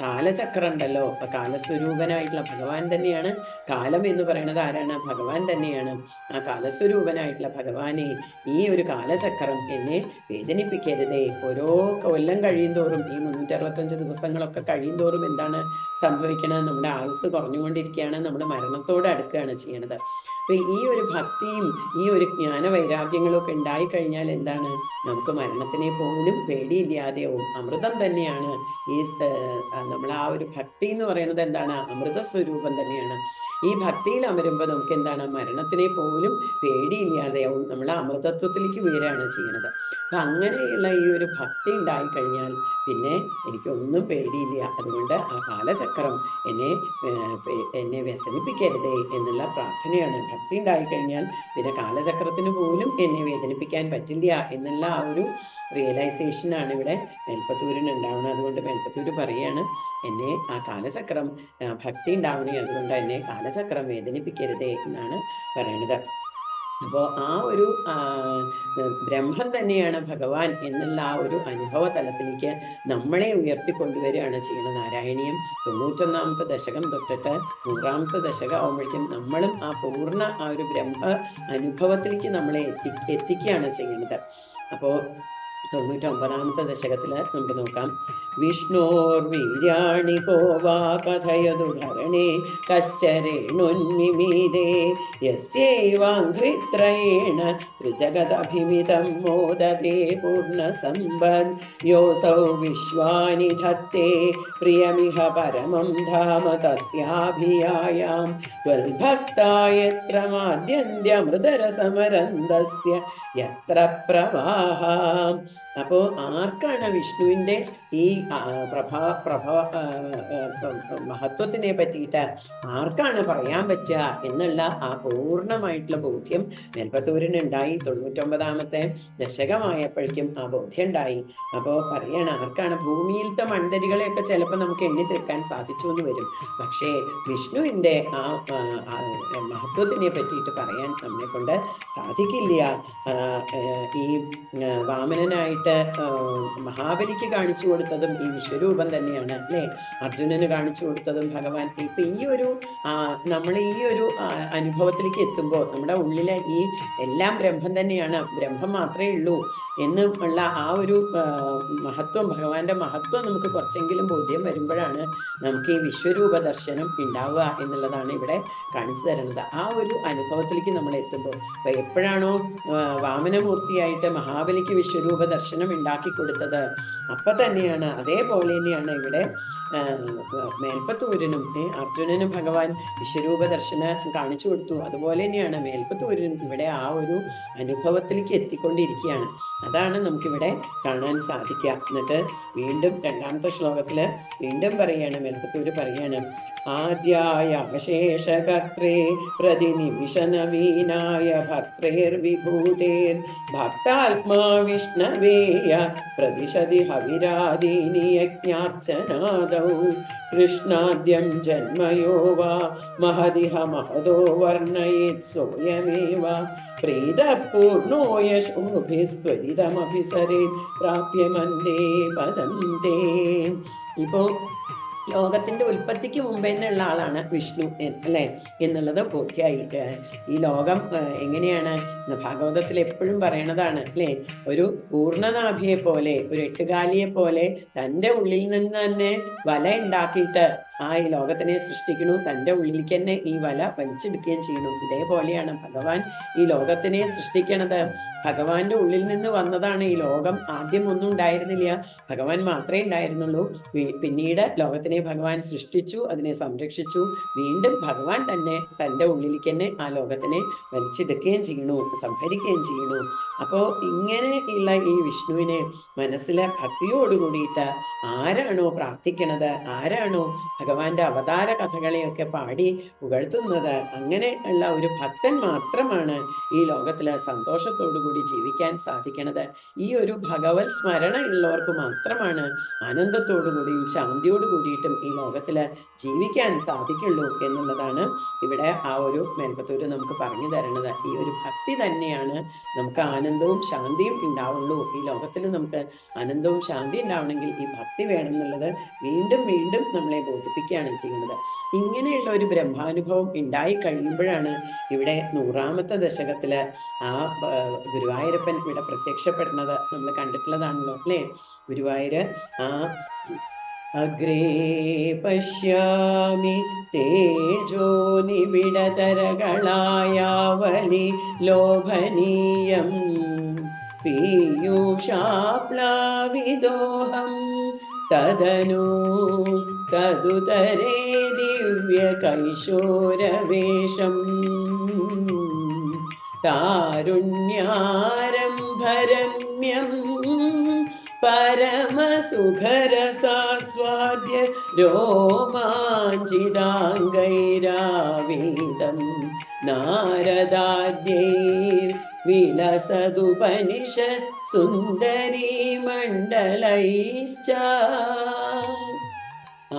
കാലചക്രം ഉണ്ടല്ലോ, കാലസ്വരൂപനായിട്ടുള്ള ഭഗവാൻ തന്നെയാണ്. കാലം എന്ന് പറയുന്നത് ആരാണ്? ഭഗവാൻ തന്നെയാണ്. ആ കാലസ്വരൂപനായിട്ടുള്ള ഭഗവാനെ ഈ ഒരു കാലചക്രം എന്നെ വേദനിപ്പിക്കരുതേ. ഓരോ കൊല്ലം കഴിയും തോറും, ഈ 365 ദിവസങ്ങളൊക്കെ കഴിയും തോറും എന്താണ് സംഭവിക്കണത്? നമ്മുടെ ആയുസ് കുറഞ്ഞുകൊണ്ടിരിക്കുകയാണ്, നമ്മൾ മരണത്തോട് അടുക്കുകയാണ് ചെയ്യണത്. അപ്പൊ ഈ ഒരു ഭക്തിയും ഈ ഒരു ജ്ഞാന വൈരാഗ്യങ്ങളും ഒക്കെ ഉണ്ടായിക്കഴിഞ്ഞാൽ എന്താണ്? നമുക്ക് മരണത്തിനെ പോലും പേടിയില്ലാതെയാവും. അമൃതം തന്നെയാണ് ഈ നമ്മൾ ആ ഒരു ഭക്തി എന്ന് പറയുന്നത്. എന്താണ്? അമൃത സ്വരൂപം തന്നെയാണ്. ഈ ഭക്തിയിൽ അമരുമ്പോൾ നമുക്ക് എന്താണ്? മരണത്തിനെ പോലും പേടിയില്ലാതെയാവും. നമ്മൾ അമൃതത്വത്തിലേക്ക് ഉയരുകയാണ് ചെയ്യണത്. അപ്പൊ അങ്ങനെയുള്ള ഈ ഒരു ഭക്തി ഉണ്ടായിക്കഴിഞ്ഞാൽ പിന്നെ എനിക്കൊന്നും പേടിയില്ല. അതുകൊണ്ട് ആ കാലചക്രം എന്നെ വ്യസനിപ്പിക്കരുതേ എന്നുള്ള പ്രാർത്ഥനയാണ്. ഭക്തി ഉണ്ടായിക്കഴിഞ്ഞാൽ പിന്നെ കാലചക്രത്തിന് പോലും എന്നെ വേദനിപ്പിക്കാൻ പറ്റില്ല എന്നുള്ള ആ ഒരു റിയലൈസേഷനാണ് ഇവിടെ മേൽപ്പത്തൂരിന് ഉണ്ടാവുന്നത്. അതുകൊണ്ട് മേൽപ്പത്തൂർ പറയാണ്, എന്നെ ആ കാലചക്രം ഭക്തി ഉണ്ടാവണേ, അതുകൊണ്ട് എന്നെ കാലചക്രം വേദനിപ്പിക്കരുതേ എന്നാണ് പറയുന്നത്. അപ്പോൾ ആ ഒരു ബ്രഹ്മം തന്നെയാണ് ഭഗവാൻ എന്നുള്ള ആ ഒരു അനുഭവ തലത്തിലേക്ക് നമ്മളെ ഉയർത്തിക്കൊണ്ടുവരികയാണ് ചെയ്യുന്നത്. നാരായണീയം 91ാമത്തെ ദശകം തൊട്ടിട്ട് 100ാമത്തെ ദശകം ആവുമ്പോഴേക്കും നമ്മളും ആ പൂർണ്ണ ആ ഒരു ബ്രഹ്മ അനുഭവത്തിലേക്ക് നമ്മളെ എത്തിക്കുകയാണ് ചെയ്യുന്നത്. അപ്പോൾ 99ാമത്തെ ദശകത്തിൽ നമുക്ക് നോക്കാം. വിഷ്ണോർവീര്യാണി കോ വാ കഥയതു ധരണേ കശ്ചരേണുന്മിമീതേ യസ്യൈവാംഘ്രിത്രയേണ ത്രിജഗദഭിമിതം മോദതേ പൂർണ്ണസമ്പദ് യോസൗ വിശ്വാനി ധത്തേ പ്രിയമിഹ പരമം ധാമ തസ്യാഭിയായാം ത്വൽഭക്തായത്ര മാദ്യന്ത്യമൃതരസമരന്തസ്യ യത്ര പ്രവാഹം. അപ്പോൾ ആർക്കാണ് വിഷ്ണുവിൻ്റെ ഈ മഹത്വത്തിനെ പറ്റിയിട്ട് ആർക്കാണ് പറയാൻ പറ്റുക എന്നുള്ള ആ പൂർണ്ണമായിട്ടുള്ള ബോധ്യം മേൽപ്പത്തൂരിന് ഉണ്ടായി. 99ാമത്തെ ദശകമായപ്പോഴേക്കും ആ ബോധ്യം ഉണ്ടായി. അപ്പോൾ പറയണം, ആർക്കാണ്? ഭൂമിയിലത്തെ മണ്ഡരികളെയൊക്കെ ചിലപ്പോൾ നമുക്ക് എണ്ണി തീർക്കാൻ സാധിച്ചു എന്ന് വരും. പക്ഷേ വിഷ്ണുവിൻ്റെ ആ മഹത്വത്തിനെ പറ്റിയിട്ട് പറയാൻ നമ്മളെ കൊണ്ട് സാധിക്കില്ല. ഈ വാമനനായിട്ട് മഹാബലിക്ക് കാണിച്ചു കൊടുത്തതും ഈ വിശ്വരൂപം തന്നെയാണ് അല്ലേ? അർജുനന് കാണിച്ചു കൊടുത്തതും ഭഗവാൻ. ഇപ്പൊ ഈ ഒരു നമ്മൾ ഈ ഒരു അനുഭവത്തിലേക്ക് എത്തുമ്പോൾ നമ്മുടെ ഉള്ളിലെ ഈ എല്ലാം ബ്രഹ്മം തന്നെയാണ്, ബ്രഹ്മം മാത്രമേ ഉള്ളൂ എന്നുള്ള ആ ഒരു മഹത്വം, ഭഗവാന്റെ മഹത്വം നമുക്ക് കുറച്ചെങ്കിലും ബോധ്യം വരുമ്പോഴാണ് നമുക്ക് ഈ വിശ്വരൂപ ദർശനം ഉണ്ടാവുക എന്നുള്ളതാണ് ഇവിടെ കാണിച്ചു തരുന്നത്. ആ ഒരു അനുഭവത്തിലേക്ക് നമ്മൾ എത്തുമ്പോൾ, അപ്പൊ എപ്പോഴാണോ വാമനമൂർത്തിയായിട്ട് മഹാബലിക്ക് വിശ്വരൂപ ദർശനം ദർശനം ഉണ്ടാക്കി കൊടുത്തത്. അപ്പൊ തന്നെയാണ് അതേപോലെ തന്നെയാണ് ഇവിടെ മേൽപ്പത്തൂരിനും അർജുനനും ഭഗവാൻ വിശ്വരൂപ ദർശനം കാണിച്ചു കൊടുത്തു. അതുപോലെ തന്നെയാണ് മേൽപ്പത്തൂരിനും ഇവിടെ ആ ഒരു അനുഭവത്തിലേക്ക് എത്തിക്കൊണ്ടിരിക്കുകയാണ്. അതാണ് നമുക്കിവിടെ കാണാൻ സാധിക്കുക. എന്നിട്ട് വീണ്ടും രണ്ടാമത്തെ ശ്ലോകത്തില് വീണ്ടും പറയാണ്, മേൽപ്പത്തൂര് പറയാണ്, ആദ്യായ അവശേഷകർത്രേ പ്രതിനിമിഷനവീനായ ഭക്തേർവിഭൂതേർ ഭക്താത്മാ വിഷ്ണവേയ പ്രതിശതി ഹവിരാദീനി യജ്ഞാർച്ചനാദൗ കൃഷ്ണാദ്യം ജന്മയോ വാ മഹദിഹ മഹദോ വർണ്ണയേത് സ്വയമേവ പ്രീതപൂർണോ യശോഭിസ്ത്വരിതമഭിസരേ പ്രാപ്യമന്ദേ പദം തേ. ഇപ്പോ ലോകത്തിന്റെ ഉൽപ്പത്തിക്ക് മുമ്പ് തന്നെയുള്ള ആളാണ് വിഷ്ണു അല്ലെ എന്നുള്ളത് ബോധ്യായി. ഈ ലോകം എങ്ങനെയാണ് ഭാഗവതത്തിൽ എപ്പോഴും പറയണതാണ് അല്ലെ, ഒരു പൂർണ്ണനാഭിയെ പോലെ, ഒരു എട്ടുകാലിയെ പോലെ തൻ്റെ ഉള്ളിൽ നിന്ന് തന്നെ വല ഉണ്ടാക്കിയിട്ട് ഈ ലോകത്തിനെ സൃഷ്ടിക്കണു, തൻ്റെ ഉള്ളിലേക്ക് തന്നെ ഈ വല വലിച്ചെടുക്കുകയും ചെയ്യണു. ഇതേപോലെയാണ് ഭഗവാൻ ഈ ലോകത്തിനെ സൃഷ്ടിക്കണത്. ഭഗവാന്റെ ഉള്ളിൽ നിന്ന് വന്നതാണ് ഈ ലോകം. ആദ്യം ഒന്നും ഉണ്ടായിരുന്നില്ല, ഭഗവാൻ മാത്രമേ ഉണ്ടായിരുന്നുള്ളൂ. പിന്നീട് ലോകത്തിനെ ഭഗവാൻ സൃഷ്ടിച്ചു, അതിനെ സംരക്ഷിച്ചു. വീണ്ടും ഭഗവാൻ തന്നെ തൻ്റെ ഉള്ളിലേക്ക് തന്നെ ആ ലോകത്തിനെ വലിച്ചെടുക്കുകയും ചെയ്യണു, സംഭരിക്കുകയും ചെയ്യണു. അപ്പോൾ ഇങ്ങനെയുള്ള ഈ വിഷ്ണുവിനെ മനസ്സിലെ ഭക്തിയോടുകൂടിയിട്ട് ആരാണോ പ്രാർത്ഥിക്കണത്, ആരാണോ ഭഗവാന്റെ അവതാര കഥകളെയൊക്കെ പാടി പുകഴ്ത്തുന്നത്, അങ്ങനെ ഉള്ള ഒരു ഭക്തൻ മാത്രമാണ് ഈ ലോകത്തില് സന്തോഷത്തോടു കൂടി ജീവിക്കാൻ സാധിക്കണത്. ഈ ഒരു ഭഗവത് സ്മരണ ഉള്ളവർക്ക് മാത്രമാണ് ആനന്ദത്തോടു കൂടിയും ശാന്തിയോടു കൂടിയിട്ടും ഈ ലോകത്തില് ജീവിക്കാൻ സാധിക്കുള്ളൂ എന്നുള്ളതാണ് ഇവിടെ ആ ഒരു മേൽപ്പത്തൂര് നമുക്ക് പറഞ്ഞു തരണത്. ഈ ഒരു ഭക്തി തന്നെയാണ് നമുക്ക് ആനന്ദവും ശാന്തിയും ഉണ്ടാവുള്ളൂ. ഈ ലോകത്തിൽ നമുക്ക് ആനന്ദവും ശാന്തി ഉണ്ടാവണമെങ്കിൽ ഈ ഭക്തി വേണം എന്നുള്ളത് വീണ്ടും വീണ്ടും നമ്മളെ ബോധിപ്പിക്കുകയാണ് ചെയ്യുന്നത്. ഇങ്ങനെയുള്ള ഒരു ബ്രഹ്മാനുഭവം ഉണ്ടായി കഴിയുമ്പോഴാണ് ഇവിടെ 100ാമത്തെ ദശകത്തില് ആ ഗുരുവായൂരപ്പൻ ഇവിടെ പ്രത്യക്ഷപ്പെടുന്നത്. നമ്മൾ കണ്ടിട്ടുള്ളതാണല്ലോ അല്ലേ. ഗുരുവായൂര് അഗ്രേ പശ്യാമി തേജോ നിബിഡതരകളായാവലി ലോഭനീയം പീയൂഷാപ്ലാവിദോഹം തദനു തദുതരേ ദിവ്യ കൈശോരവേഷം താരുണ്യാരംഭരമ്യം പരമസുഖരസാസ്വാദ്യ രോമാഞ്ചിതാംഗൈരാവേദം നാരദാദ്യൈർ വിലസതുപനിഷത് സുന്ദരീ മണ്ഡലൈശ്ച.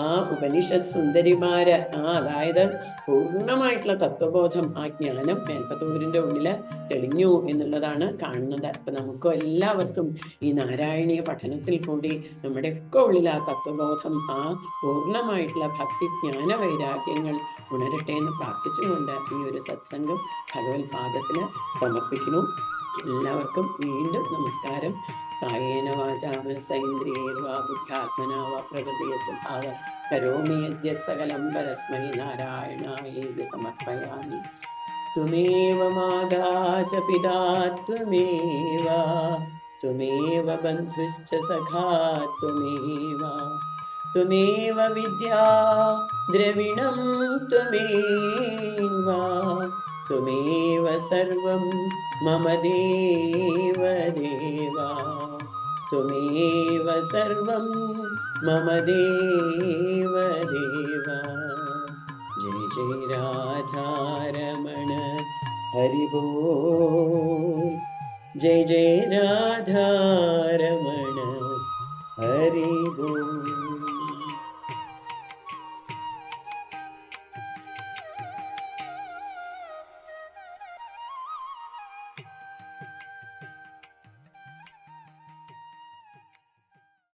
ആ ഉപനിഷത്ത് സുന്ദരിമാര് അതായത് പൂർണ്ണമായിട്ടുള്ള തത്വബോധം, ആ ജ്ഞാനം മേൽപ്പത്തൂരിന്റെ ഉള്ളില് തെളിഞ്ഞു എന്നുള്ളതാണ് കാണുന്നത്. അപ്പൊ നമുക്ക് എല്ലാവർക്കും ഈ നാരായണീയ പഠനത്തിൽ കൂടി നമ്മുടെയൊക്കെ ഉള്ളിൽ ആ തത്വബോധം, ആ പൂർണ്ണമായിട്ടുള്ള ഭക്തി ജ്ഞാന വൈരാഗ്യങ്ങൾ ഉണരട്ടെ എന്ന് പ്രാർത്ഥിച്ചുകൊണ്ട് ഈ ഒരു സത്സംഗം ഭഗവത് പാദത്തിന് സമർപ്പിക്കുന്നു. എല്ലാവർക്കും വീണ്ടും നമസ്കാരം. കായേന വാചാ മനസൈന്ദ്രിയേർവാ ബുദ്ധ്യാത്മനാ വാ പ്രകൃതിയ സ്വഭാവം കരോമി യദ്യത് സകലം പരസ്മൈ നാരായണായേതി സമർപ്പയാമി. ത്വമേവ മാതാ ച പിതാ ത്വമേവ ത്വമേവ ബന്ധുശ്ച സഖാ ത്വമേവ ത്വമേവ വിദ്യാ ദ്രവിണം ത്വമേവ ത്വമേവ സർവം മമ ദേവ ദേവ ത്വമേവ സർവം മമ ദേവ ദേവ. ജയ ജയ രാധാരമണ ഹരി ബോൾ. ജയ ജയ രാധാരമണ ഹരി